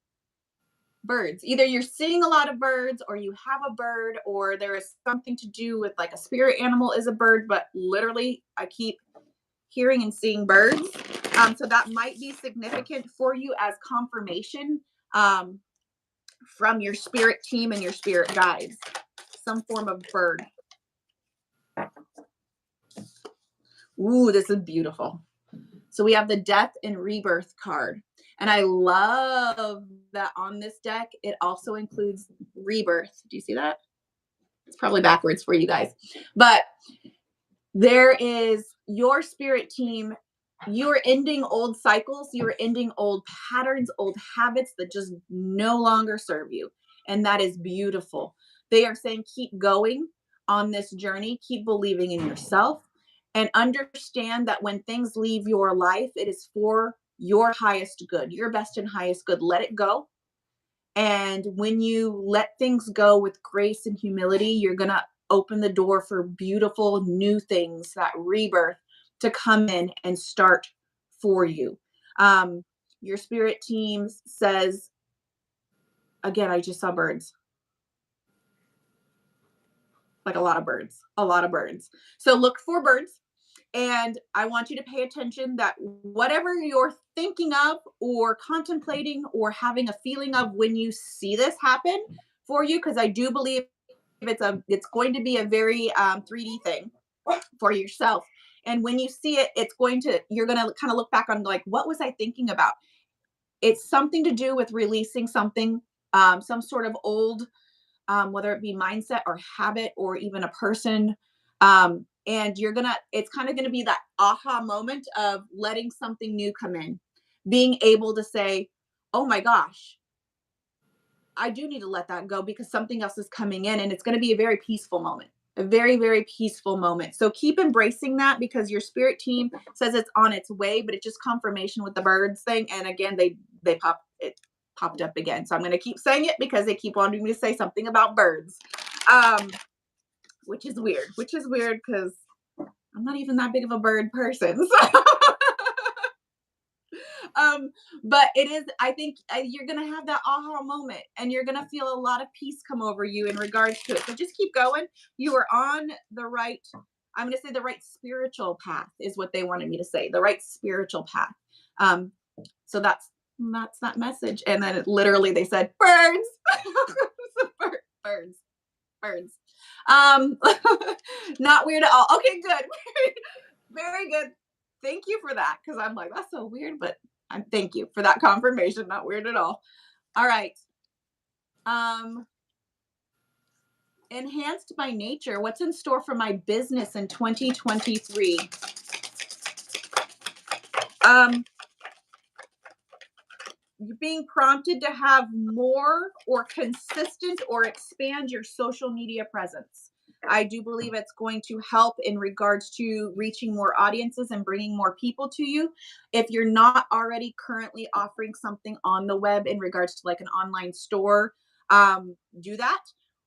Birds. Either you're seeing a lot of birds, or you have a bird, or there is something to do with like a spirit animal is a bird, but literally I keep hearing and seeing birds. So that might be significant for you as confirmation from your spirit team and your spirit guides. Some form of bird. Ooh, this is beautiful. So we have the Death and Rebirth card. And I love that on this deck, it also includes rebirth. Do you see that? It's probably backwards for you guys. But there is your spirit team. You're ending old cycles. You're ending old patterns, old habits that just no longer serve you. And that is beautiful. They are saying, keep going on this journey. Keep believing in yourself. And understand that when things leave your life, it is for your highest good, your best and highest good. Let it go. And when you let things go with grace and humility, you're going to open the door for beautiful new things, that rebirth to come in and start for you. Your spirit team says, again, I just saw birds. Like a lot of birds, a lot of birds. So look for birds. And I want you to pay attention that whatever you're thinking of or contemplating or having a feeling of when you see this happen for you, because I do believe it's going to be a very 3D thing for yourself. And when you see it, you're going to kind of look back on like, what was I thinking about? It's something to do with releasing something, some sort of old, whether it be mindset or habit or even a person. And it's kind of gonna be that aha moment of letting something new come in, being able to say, oh my gosh, I do need to let that go because something else is coming in, and it's going to be a very peaceful moment. A very, very peaceful moment. So keep embracing that because your spirit team says it's on its way, but it's just confirmation with the birds thing. And again, it popped up again. So I'm going to keep saying it because they keep wanting me to say something about birds, which is weird. Which is weird because I'm not even that big of a bird person. So but it is, I think you're going to have that aha moment and you're going to feel a lot of peace come over you in regards to it. So just keep going. You are on the right, I'm going to say the right spiritual path is what they wanted me to say, the right spiritual path. So that's that message. And then literally they said, birds, birds, birds. Not weird at all. Okay, good. Very good. Thank you for that. Cause I'm like, that's so weird, but thank you for that confirmation. Not weird at all. All right. Enhanced by nature. What's in store for my business in 2023? You're being prompted to have more or consistent or expand your social media presence. I do believe it's going to help in regards to reaching more audiences and bringing more people to you. If you're not already currently offering something on the web in regards to like an online store, do that.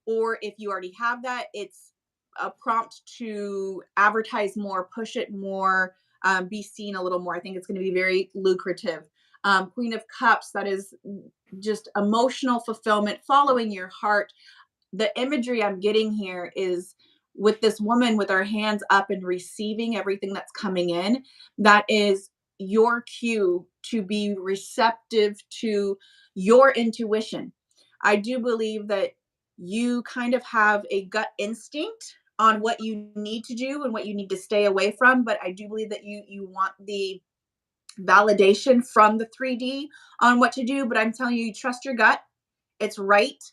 Or if you already have that, it's a prompt to advertise more, push it more, be seen a little more. I think it's going to be very lucrative. Queen of Cups, that is just emotional fulfillment, following your heart. The imagery I'm getting here is with this woman with her hands up and receiving everything that's coming in. That is your cue to be receptive to your intuition. I do believe that you kind of have a gut instinct on what you need to do and what you need to stay away from, but I do believe that you want the validation from the 3D on what to do, but I'm telling you, trust your gut. It's right.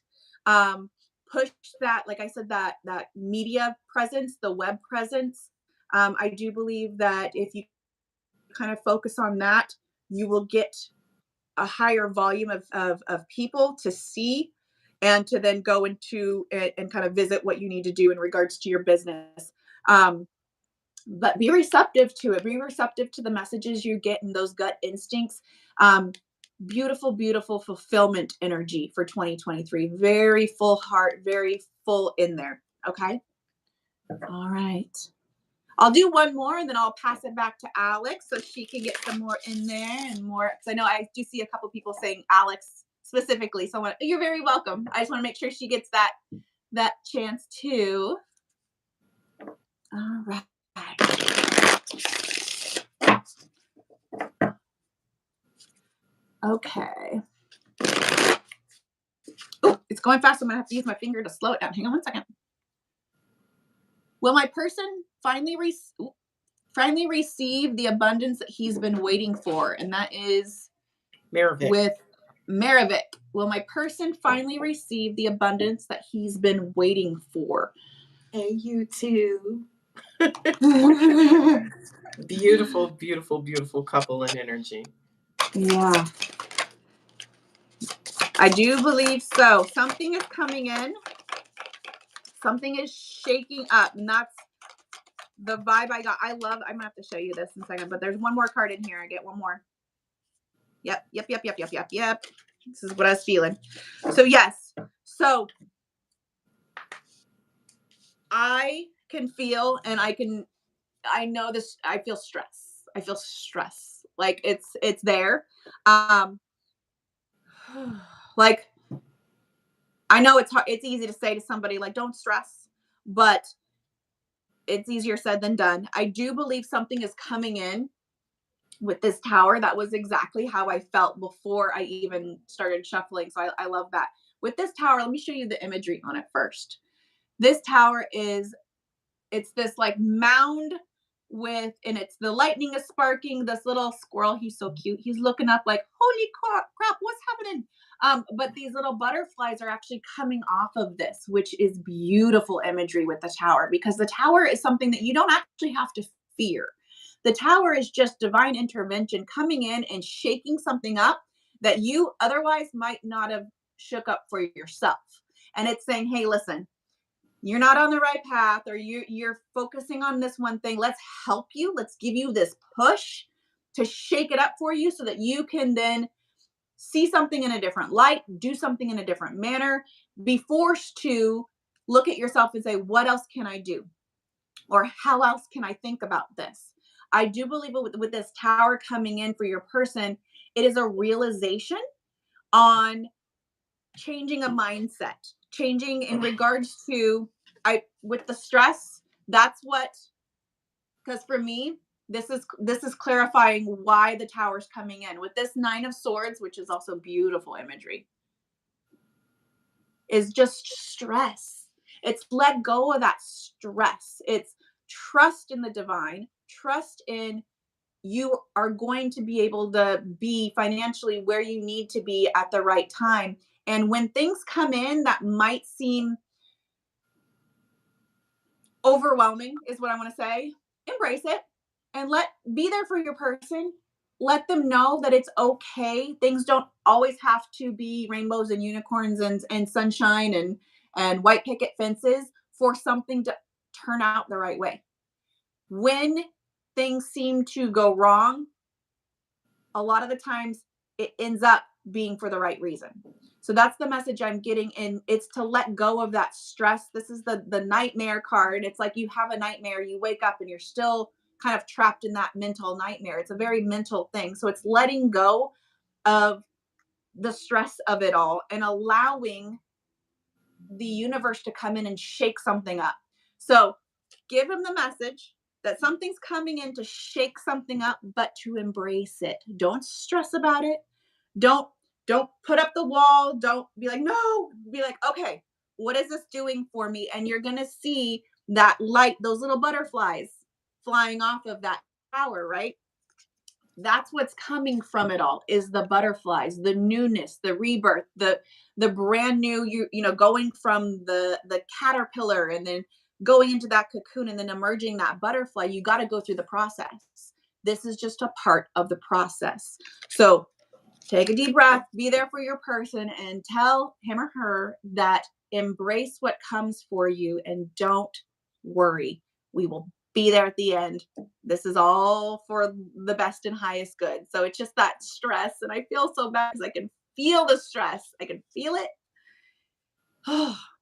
Push that, like I said, that media presence, the web presence. I do believe that if you kind of focus on that, you will get a higher volume of people to see and to then go into it and kind of visit what you need to do in regards to your business. But be receptive to it. Be receptive to the messages you get and those gut instincts. Beautiful, beautiful fulfillment energy for 2023. Very full heart, very full in there. Okay. All right. I'll do one more and then I'll pass it back to Alex so she can get some more in there and more. Because I know I do see a couple people saying Alex specifically. So you're very welcome. I just want to make sure she gets that chance too. All right. Okay. Oh, it's going fast. I'm going to have to use my finger to slow it down. Hang on one second. Will my person finally receive the abundance that he's been waiting for? And that is Maravik. With Maravik. Will my person finally receive the abundance that he's been waiting for? And you too. Beautiful, beautiful, beautiful couple in energy. Yeah. I do believe so. Something is coming in. Something is shaking up. And that's the vibe I got. I'm going to have to show you this in a second, but there's one more card in here. I get one more. Yep. This is what I was feeling. So yes. So I can feel, and I know this, I feel stress. I feel stress. Like it's there. Um like I know it's hard, it's easy to say to somebody like don't stress, but it's easier said than done. I do believe something is coming in with this tower. That was exactly how I felt before I even started shuffling. So I love that. With this tower, let me show you the imagery on it first. This tower is, it's this like mound with, and it's the lightning is sparking. This little squirrel, he's so cute. He's looking up like, holy crap, what's happening? But these little butterflies are actually coming off of this, which is beautiful imagery with the tower, because the tower is something that you don't actually have to fear. The tower is just divine intervention coming in and shaking something up that you otherwise might not have shook up for yourself. And it's saying, hey, listen, you're not on the right path, or you're focusing on this one thing. Let's help you. Let's give you this push to shake it up for you so that you can then see something in a different light, do something in a different manner, be forced to look at yourself and say, what else can I do? Or how else can I think about this? I do believe with this tower coming in for your person, it is a realization on changing a mindset, changing in regards to, I with the stress. That's what, because for me, this is clarifying why the tower's coming in with this nine of swords, which is also beautiful imagery, is just stress. It's let go of that stress. It's trust in the divine, trust in you are going to be able to be financially where you need to be at the right time. And when things come in that might seem overwhelming, is what I want to say, embrace it and be there for your person. Let them know that it's okay. Things don't always have to be rainbows and unicorns and sunshine and white picket fences for something to turn out the right way. When things seem to go wrong, a lot of the times it ends up being for the right reason. So that's the message I'm getting, and it's to let go of that stress. This is the nightmare card. It's like you have a nightmare, you wake up and you're still kind of trapped in that mental nightmare. It's a very mental thing. So it's letting go of the stress of it all and allowing the universe to come in and shake something up. So give him the message that something's coming in to shake something up, but to embrace it. Don't stress about it. Don't don't put up the wall. Don't be like, no. Be like, okay, what is this doing for me? And you're gonna see that light, those little butterflies flying off of that tower, right? That's what's coming from it all, is the butterflies, the newness, the rebirth, the brand new, going from the caterpillar and then going into that cocoon and then emerging that butterfly. You got to go through the process. This is just a part of the process. So take a deep breath, be there for your person, and tell him or her that embrace what comes for you and don't worry. We will be there at the end. This is all for the best and highest good. So it's just that stress, and I feel so bad because I can feel the stress. I can feel it.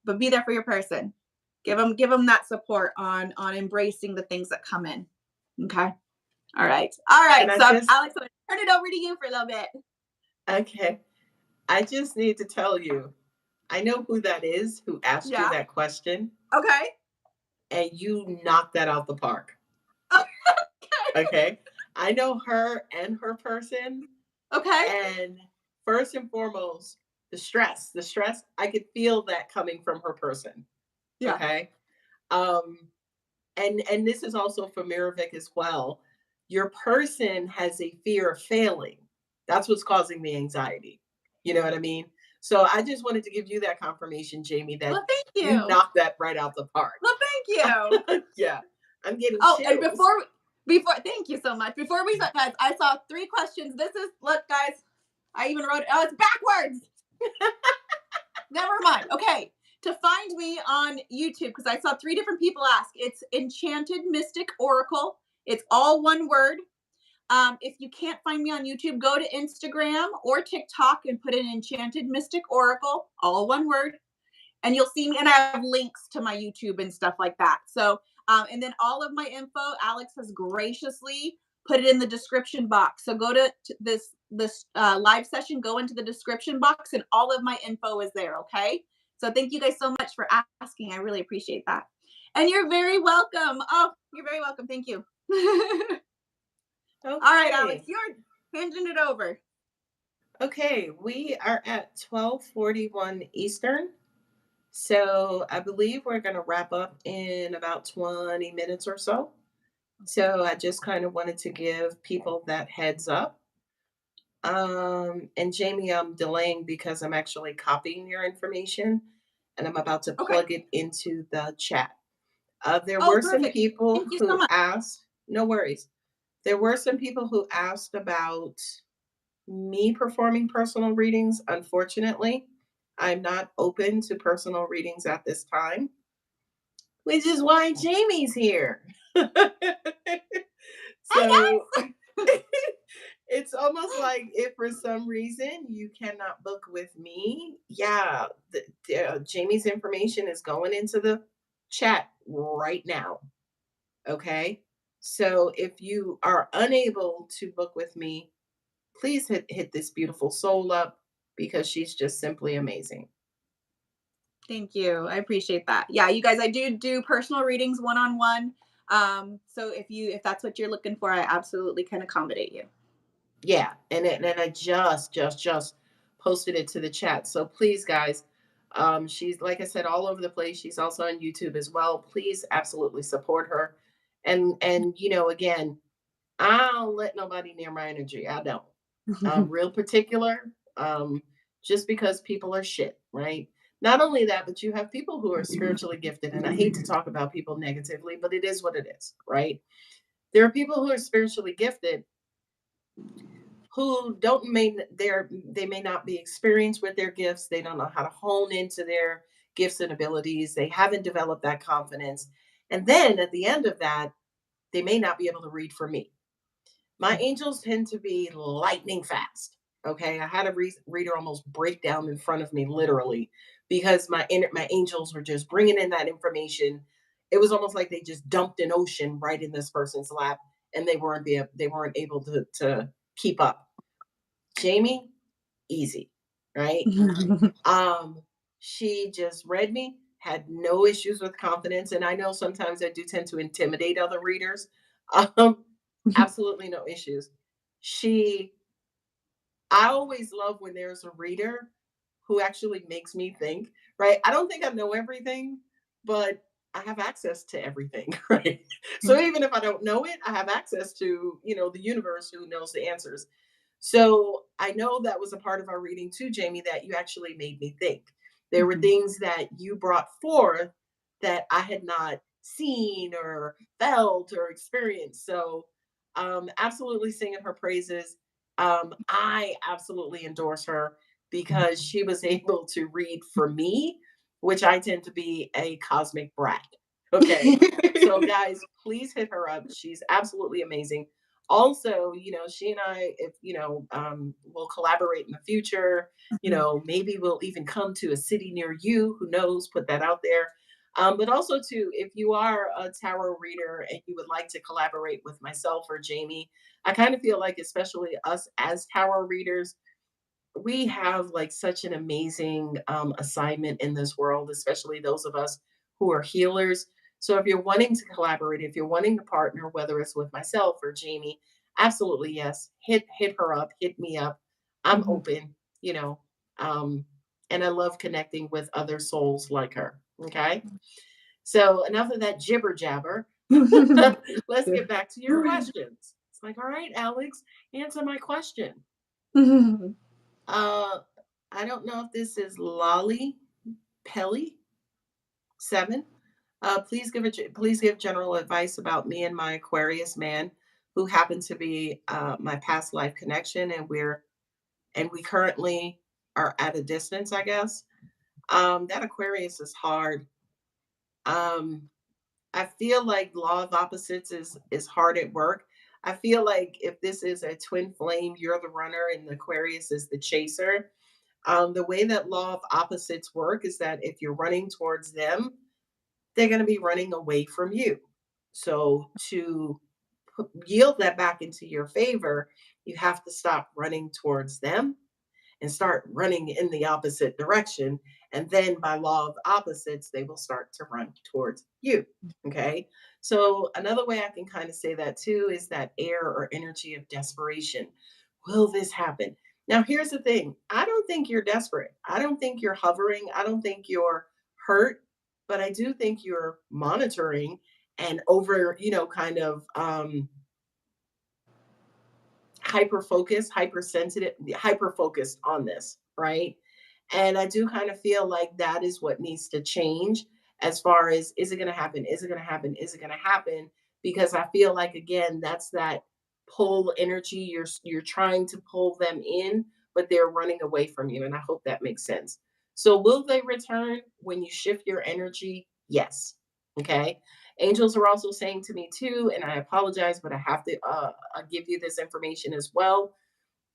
But be there for your person. Give them that support on embracing the things that come in. Okay. All right. All right. And I So just, Alex, I'm gonna turn it over to you for a little bit. okay, I just need to tell you, I know who that is who asked you Yeah. that question, Okay. and you knocked that out the park. Okay. Okay. I know her and her person. Okay. And first and foremost, the stress, I could feel that coming from her person. Yeah. Okay. Um, and this is also for Miravic as well. Your person has a fear of failing. That's what's causing the anxiety. You know what I mean? So I just wanted to give you that confirmation, Jayme, that Well, thank you you. knocked that right out the park. Well, thank you. Yeah, I'm getting Oh, and chills. before thank you so much. Before we start, guys, I saw 3 questions. This is, look, guys. I even wrote it. Oh, it's backwards. Never mind. Okay. To find me on YouTube, because I saw 3 different people ask. It's Enchanted Mystic Oracle. It's all one word. If you can't find me on YouTube, go to Instagram or TikTok and put in Enchanted Mystic Oracle, all one word. and you'll see me, and I have links to my YouTube and stuff like that. So, and then all of my info, Alex has graciously put it in the description box. So go to this live session, go into the description box, and all of my info is there. Okay. So thank you guys so much for asking. I really appreciate that. And you're very welcome. Oh, you're very welcome. Thank you. All right, Alex, Okay. you're handing it over. Okay, we are at 12:41 Eastern. So I believe we're going to wrap up in about 20 minutes or so. So I just kind of wanted to give people that heads up. And Jayme, I'm delaying because I'm actually copying your information and I'm about to Okay. plug it into the chat. There Oh, were some perfect. people Thank you so who much. asked, no worries. There were some people who asked about me performing personal readings. Unfortunately, I'm not open to personal readings at this time, which is why Jayme's here. Hi, So guys. it's almost like if for some reason you cannot book with me, yeah, Jayme's information is going into the chat right now. Okay. So if you are unable to book with me, please hit this beautiful soul up because she's just simply amazing. Thank you. I appreciate that. Yeah, you guys, I do personal readings one on one. So if that's what you're looking for, I absolutely can accommodate you. Yeah, and I just posted it to the chat. So please, guys, she's like I said, all over the place. She's also on YouTube as well. Please, absolutely support her. And again, I don't let nobody near my energy. I don't. I'm real particular. Just because people are shit, right? Not only that, but you have people who are spiritually gifted, and I hate to talk about people negatively, but it is what it is, right? There are people who are spiritually gifted who don't may they may not be experienced with their gifts. They don't know how to hone into their gifts and abilities. They haven't developed that confidence. And then at the end of that, they may not be able to read for me. My angels tend to be lightning fast. Okay, I had a reader almost break down in front of me, literally, because my angels were just bringing in that information. It was almost like they just dumped an ocean right in this person's lap, and they weren't able to keep up. Jayme, easy, right? Um, she just read me, had no issues with confidence, and I know sometimes I do tend to intimidate other readers. Um, absolutely no issues. She I always love when there's a reader who actually makes me think, right? I don't think I know everything, but I have access to everything, right? So even if I don't know it, I have access to, the universe who knows the answers. So I know that was a part of our reading too, Jayme, that you actually made me think. There were things that you brought forth that I had not seen or felt or experienced. So absolutely singing her praises. I absolutely endorse her because she was able to read for me, which I tend to be a cosmic brat. Okay. So, guys, please hit her up. She's absolutely amazing. Also, she and I, if, we'll collaborate in the future, maybe we'll even come to a city near you. Who knows? Put that out there. But also, too, if you are a tarot reader and you would like to collaborate with myself or Jayme, I kind of feel like, especially us as tarot readers, we have like such an amazing assignment in this world, especially those of us who are healers. So if you're wanting to collaborate, if you're wanting to partner, whether it's with myself or Jayme, absolutely yes. Hit her up, hit me up. I'm open, you know. Um, and I love connecting with other souls like her. Okay. So enough of that jibber jabber. Let's get back to your questions. It's like, all right, Alex, answer my question. Uh, I don't know if this is Lolly Pelly 7. Please give general advice about me and my Aquarius man, who happened to be my past life connection, and we currently are at a distance. I guess that Aquarius is hard. Um, I feel like law of opposites is hard at work. I feel like if this is a twin flame, you're the runner and the Aquarius is the chaser. The way that law of opposites work is that if you're running towards them, they're going to be running away from you. So to yield that back into your favor, you have to stop running towards them and start running in the opposite direction. And then by law of opposites, they will start to run towards you. Okay. So another way I can kind of say that too is that air or energy of desperation. Will this happen? Now, here's the thing. I don't think you're desperate. I don't think you're hovering. I don't think you're hurt, but I do think you're monitoring and over, kind of hyper focused, hypersensitive, hyper focused on this, right? And I do kind of feel like that is what needs to change as far as is it going to happen? Is it going to happen? Is it going to happen? Because I feel like again, that's that pull energy. You're trying to pull them in, but they're running away from you. And I hope that makes sense. So will they return when you shift your energy? Yes. Okay. Angels are also saying to me too, and I apologize, but I have to give you this information as well.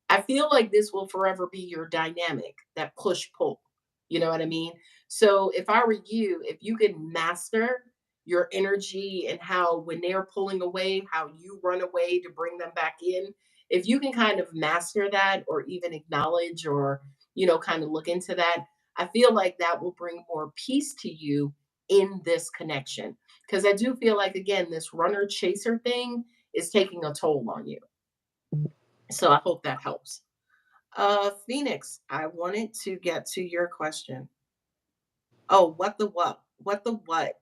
I feel like this will forever be your dynamic, that push pull. You know what I mean? So if I were you, if you could master your energy and how when they're pulling away, how you run away to bring them back in, if you can kind of master that or even acknowledge or, kind of look into that, I feel like that will bring more peace to you in this connection. Because I do feel like, again, this runner chaser thing is taking a toll on you. So I hope that helps. Phoenix, I wanted to get to your question. Oh, what the what? What the what?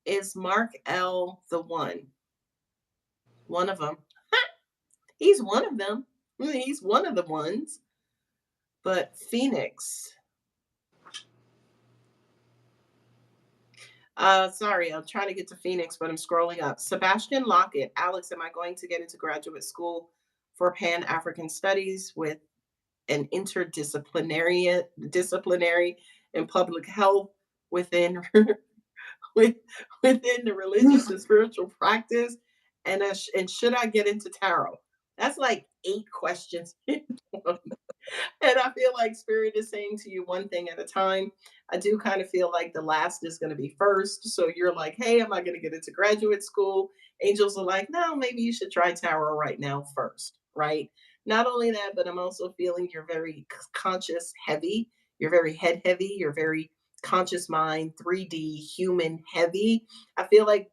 Is Mark L the one? One of them. He's one of them. He's one of the ones. But Phoenix, sorry, I'm trying to get to Phoenix, but I'm scrolling up. Sebastian Lockett, Alex, am I going to get into graduate school for Pan African Studies with an disciplinary in public health within with, within the religious and spiritual practice, and should I get into tarot? That's like 8 questions. And I feel like spirit is saying to you one thing at a time. I do kind of feel like the last is going to be first. So you're like, hey, am I going to get into graduate school? Angels are like, no, maybe you should try tarot right now first, right? Not only that, but I'm also feeling you're very conscious heavy. You're very head heavy. You're very conscious mind, 3D human heavy. I feel like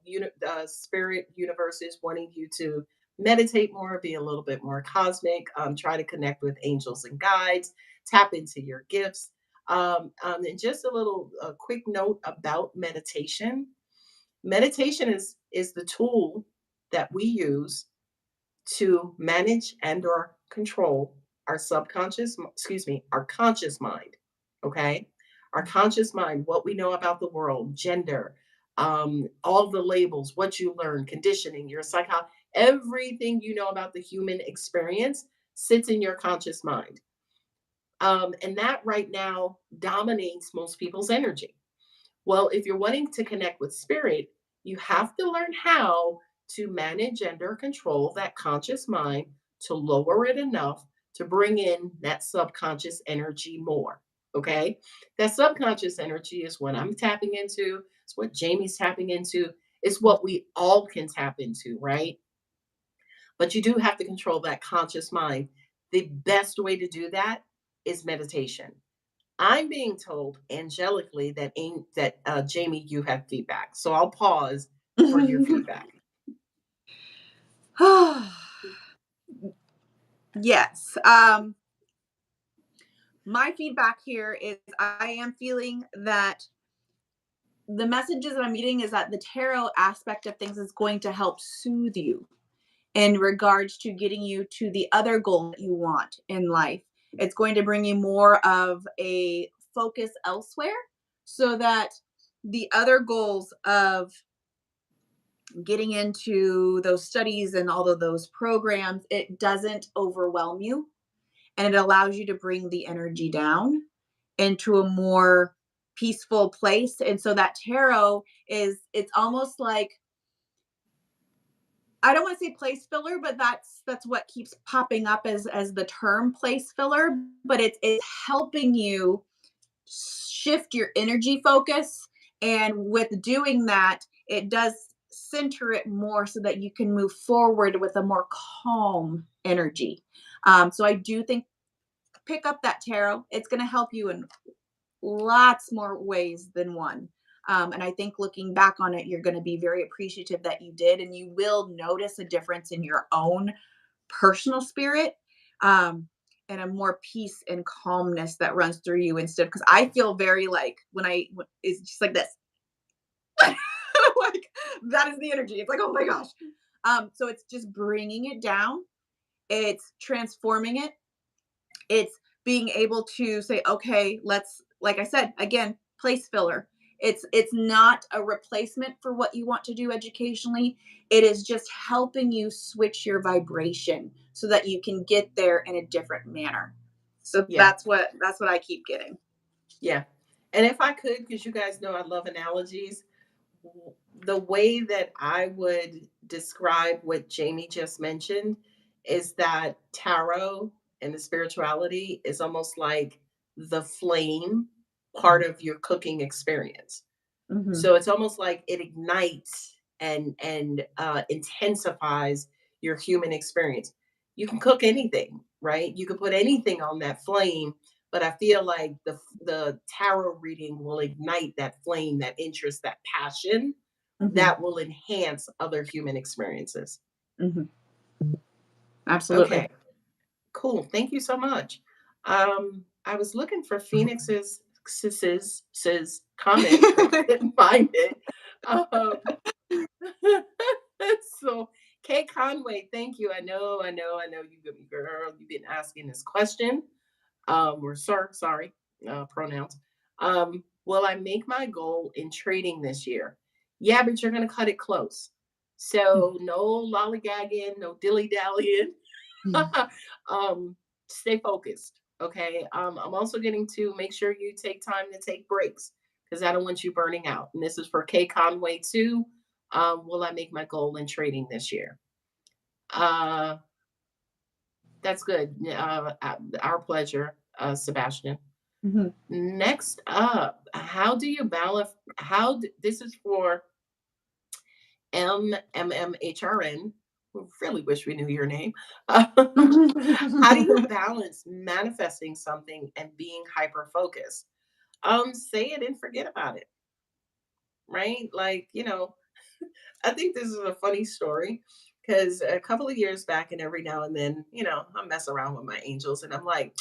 spirit universe is wanting you to meditate more, be a little bit more cosmic, try to connect with angels and guides, tap into your gifts. And just a quick note about meditation. Meditation is the tool that we use to manage and or control our our conscious mind. Okay. Our conscious mind, what we know about the world, gender, all the labels, what you learn, conditioning, your psychology, everything you know about the human experience sits in your conscious mind. And that right now dominates most people's energy. Well, if you're wanting to connect with spirit, you have to learn how to manage and or control that conscious mind to lower it enough to bring in that subconscious energy more. Okay. That subconscious energy is what I'm tapping into. It's what Jamie's tapping into. It's what we all can tap into, right? But you do have to control that conscious mind. The best way to do that is meditation. I'm being told angelically that Jayme, you have feedback. So I'll pause for your feedback. Yes. My feedback here is I am feeling that the messages that I'm getting is that the tarot aspect of things is going to help soothe you in regards to getting you to the other goal that you want in life. It's going to bring you more of a focus elsewhere so that the other goals of getting into those studies and all of those programs, it doesn't overwhelm you and it allows you to bring the energy down into a more peaceful place. And so that tarot is, it's almost like I don't want to say place filler, but that's what keeps popping up as the term place filler, but it's helping you shift your energy focus. And with doing that, it does center it more so that you can move forward with a more calm energy. So I do think pick up that tarot. It's going to help you in lots more ways than one. And I think looking back on it, you're going to be very appreciative that you did, and you will notice a difference in your own personal spirit, um, and a more peace and calmness that runs through you instead. Because I feel very like it's just like this, like that is the energy. It's like, oh my gosh. So it's just bringing it down. It's transforming it. It's being able to say, okay, let's, like I said, again, place filler. It's not a replacement for what you want to do educationally. It is just helping you switch your vibration so that you can get there in a different manner. So Yeah. that's what I keep getting. Yeah. And if I could, because you guys know I love analogies, the way that I would describe what Jayme just mentioned is that tarot and the spirituality is almost like the flame part of your cooking experience. Mm-hmm. So it's almost like it ignites and intensifies your human experience. You can cook anything, right? You can put anything on that flame, but I feel like the tarot reading will ignite that flame, that interest, that passion Mm-hmm. that will enhance other human experiences. Mm-hmm. Absolutely. Okay, cool. Thank you so much. I was looking for Phoenix's comment, but I couldn't find it. Um, so, Kay Conway, thank you. I know you, girl. You've been asking this question. Or sir, sorry, pronouns. Will I make my goal in trading this year? Yeah, but you're gonna cut it close. So no lollygagging, no dilly dallying. Stay focused. Okay. I'm also getting to make sure you take time to take breaks because I don't want you burning out. And this is for Kay Conway too. Will I make my goal in trading this year? Uh, that's good. Our pleasure, Sebastian. Mm-hmm. Next up, how do you balance? This is for MMHRN. We really wish we knew your name. How do you balance manifesting something and being hyper focused? Say it and forget about it, right? Like, I think this is a funny story because a couple of years back, and every now and then, I mess around with my angels and I'm like,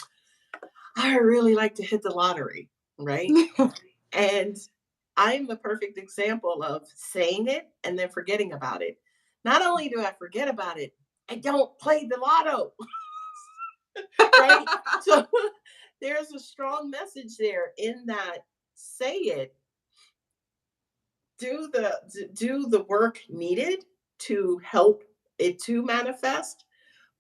I really like to hit the lottery, right? And I'm the perfect example of saying it and then forgetting about it. Not only do I forget about it, I don't play the lotto, right? So there's a strong message there in that say it, do the work needed to help it to manifest,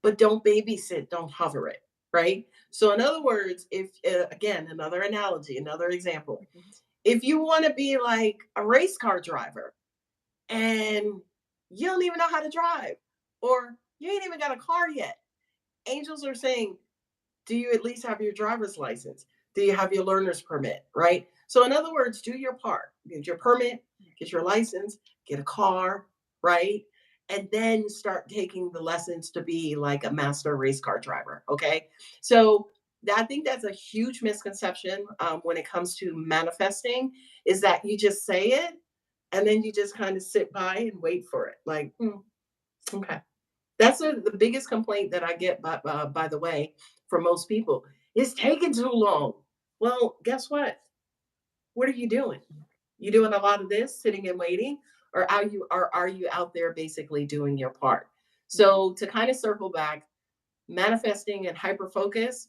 but don't babysit, don't hover it, right? So in other words, if again, another analogy, another example, if you want to be like a race car driver and you don't even know how to drive or you ain't even got a car yet, angels are saying, do you at least have your driver's license? Do you have your learner's permit? Right? So, in other words, do your part. Get your permit, get your license, get a car, right? And then start taking the lessons to be like a master race car driver. Okay. So, I think that's a huge misconception when it comes to manifesting is that you just say it and then you just kind of sit by and wait for it. Like, okay. That's the biggest complaint that I get, by the way, from most people. It's taking too long. Well, guess what? What are you doing? You doing a lot of this, sitting and waiting, or are you out there basically doing your part? So to kind of circle back, manifesting and hyper focus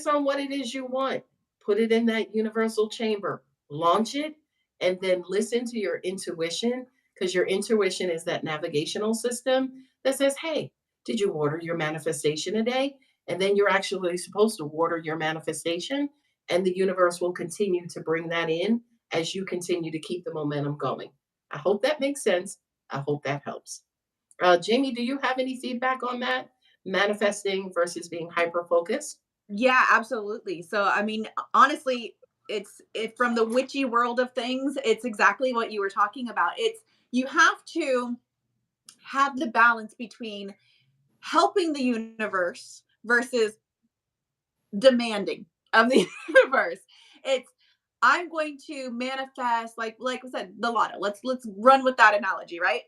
on what it is you want, put it in that universal chamber, launch it, and then listen to your intuition because your intuition is that navigational system that says, hey, did you water your manifestation today? And then you're actually supposed to water your manifestation and the universe will continue to bring that in as you continue to keep the momentum going. I hope that makes sense. I hope that helps. Jamie, do you have any feedback on that? Manifesting versus being hyper focused? Yeah, absolutely. So, I mean, honestly, from the witchy world of things, it's exactly what you were talking about. It's you have to have the balance between helping the universe versus demanding of the universe. It's I'm going to manifest like I said, the lotto. Let's run with that analogy, right?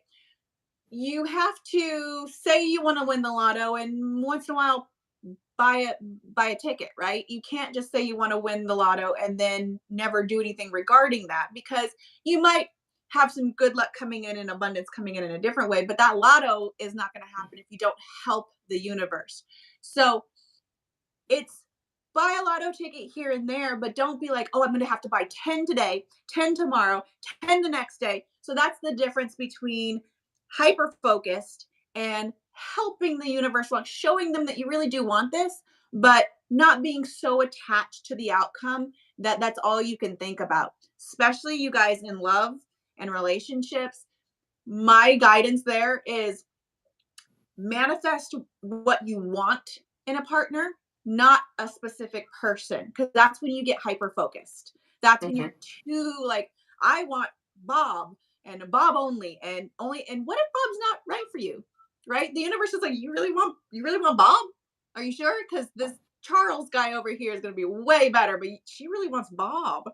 You have to say you want to win the lotto and once in a while buy a buy a ticket, right? You can't just say you want to win the lotto and then never do anything regarding that because you might have some good luck coming in and abundance coming in a different way, but that lotto is not going to happen if you don't help the universe. So it's buy a lotto ticket here and there, but don't be like, oh, I'm going to have to buy 10 today, 10 tomorrow, 10 the next day. So that's the difference between hyper focused and helping the universe, like showing them that you really do want this, but not being so attached to the outcome that that's all you can think about, especially you guys in love and relationships. My guidance there is manifest what you want in a partner, not a specific person, because that's when you get hyper focused. That's when Hmm. you're too like, I want Bob and Bob only, and what if Bob's not right for you? Right? The universe is like, you really want Bob? Are you sure? Because this Charles guy over here is gonna be way better, but she really wants Bob.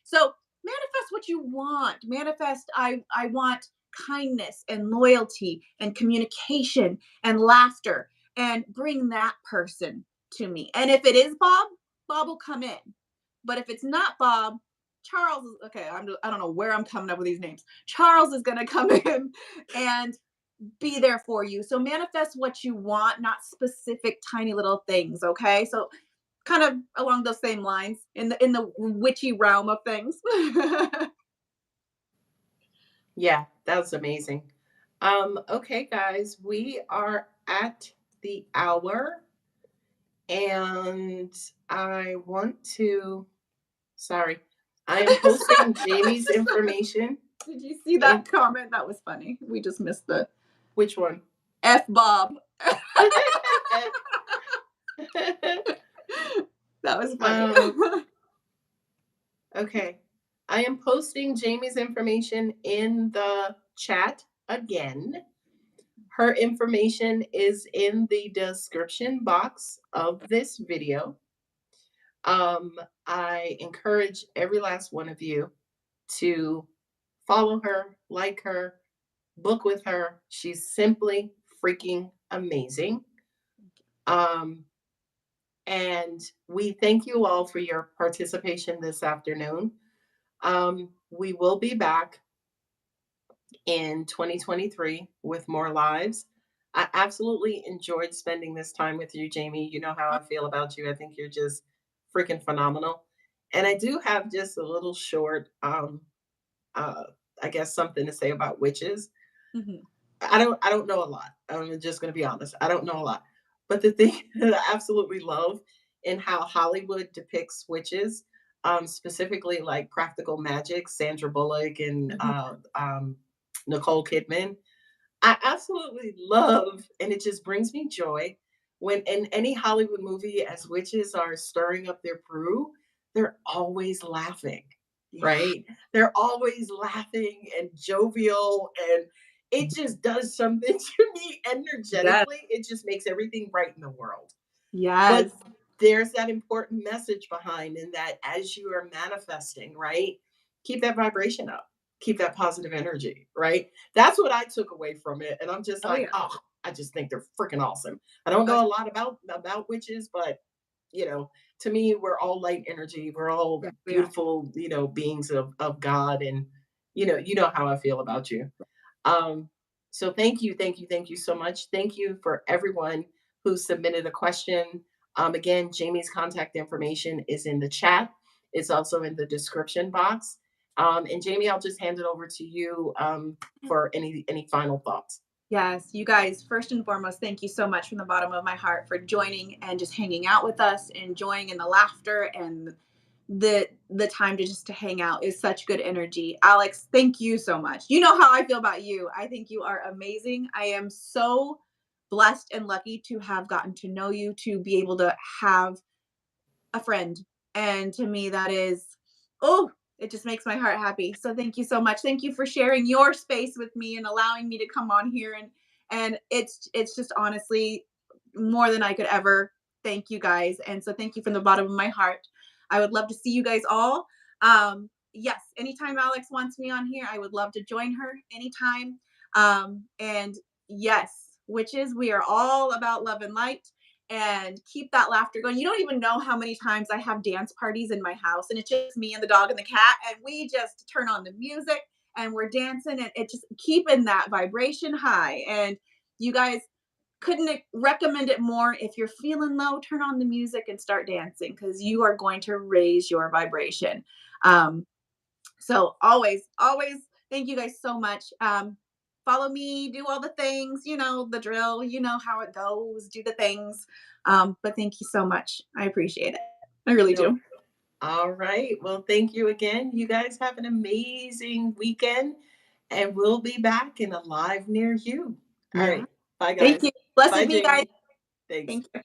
So manifest what you want. Manifest, I want kindness and loyalty and communication and laughter and bring that person to me. And if it is Bob, Bob will come in. But if it's not Bob, Charles is okay. I don't know where I'm coming up with these names. Charles is going to come in and be there for you. So manifest what you want, not specific tiny little things. Okay. So kind of along those same lines in the witchy realm of things. Yeah, that was amazing. Okay, guys, we are at the hour, and I want to. Sorry, I am posting Jamie's information Did you see in that comment? That was funny. We just missed the which one? F Bob. That was funny. um, okay, I am posting Jamie's information in the chat again. Her information is in the description box of this video. I encourage every last one of you to follow her, like her, book with her. She's simply freaking amazing. Um, and we thank you all for your participation this afternoon. We will be back in 2023 with more lives. I absolutely enjoyed spending this time with you, Jamie. You know how I feel about you. I think you're just freaking phenomenal. And I do have just a little short, uh, I guess, something to say about witches. Mhm. I don't know a lot. I'm just going to be honest. I don't know a lot. But the thing that I absolutely love in how Hollywood depicts witches, specifically like Practical Magic, Sandra Bullock, and Mhm. Nicole Kidman, I absolutely love, and it just brings me joy when in any Hollywood movie, as witches are stirring up their brew, they're always laughing, Yeah. right? They're always laughing and jovial, and it just does something to me Yes. energetically. It just makes everything right in the world. But Yes. there's that important message behind in that as you are manifesting, right? Keep that vibration up. Keep that positive energy, right? That's what I took away from it. And I'm just Oh like, yeah. oh, I just think they're freaking awesome. I don't Oh know a lot about witches, but to me, we're all light energy. We're all yes, we are. beautiful, beings of God. And you know how I feel about you. Um, so thank you so much. Thank you for everyone who submitted a question. Again, Jamie's contact information is in the chat. It's also in the description box. And Jamie, I'll just hand it over to you for any final thoughts. Yes, you guys, first and foremost, thank you so much from the bottom of my heart for joining and just hanging out with us, enjoying in the laughter and the time to just to hang out is such good energy. Alex, thank you so much. You know how I feel about you. I think you are amazing. I am so blessed and lucky to have gotten to know you, to be able to have a friend. And to me, that is, oh, it just makes my heart happy. So thank you so much. Thank you for sharing your space with me and allowing me to come on here. And it's just honestly more than I could ever thank you guys. And so thank you from the bottom of my heart. I would love to see you guys all. Yes, anytime Alex wants me on here, I would love to join her anytime. And yes, witches, we are all about love and light, and keep that laughter going. You don't even know how many times I have dance parties in my house, and it's just me and the dog and the cat, and we just turn on the music and we're dancing, and it just keeping that vibration high. And you guys couldn't recommend it more. If you're feeling low, turn on the music and start dancing, because you are going to raise your vibration. Um, so always, thank you guys so much. Follow me, do all the things, you know, the drill, you know how it goes, do the things. But thank you so much. I appreciate it. I really No. do. All right. Well, thank you again. You guys have an amazing weekend, and we'll be back in a live near you. All Yeah. right. Bye, Thank guys. you. Blessed Bye, be, guys. Jamie. Thanks. Thank you.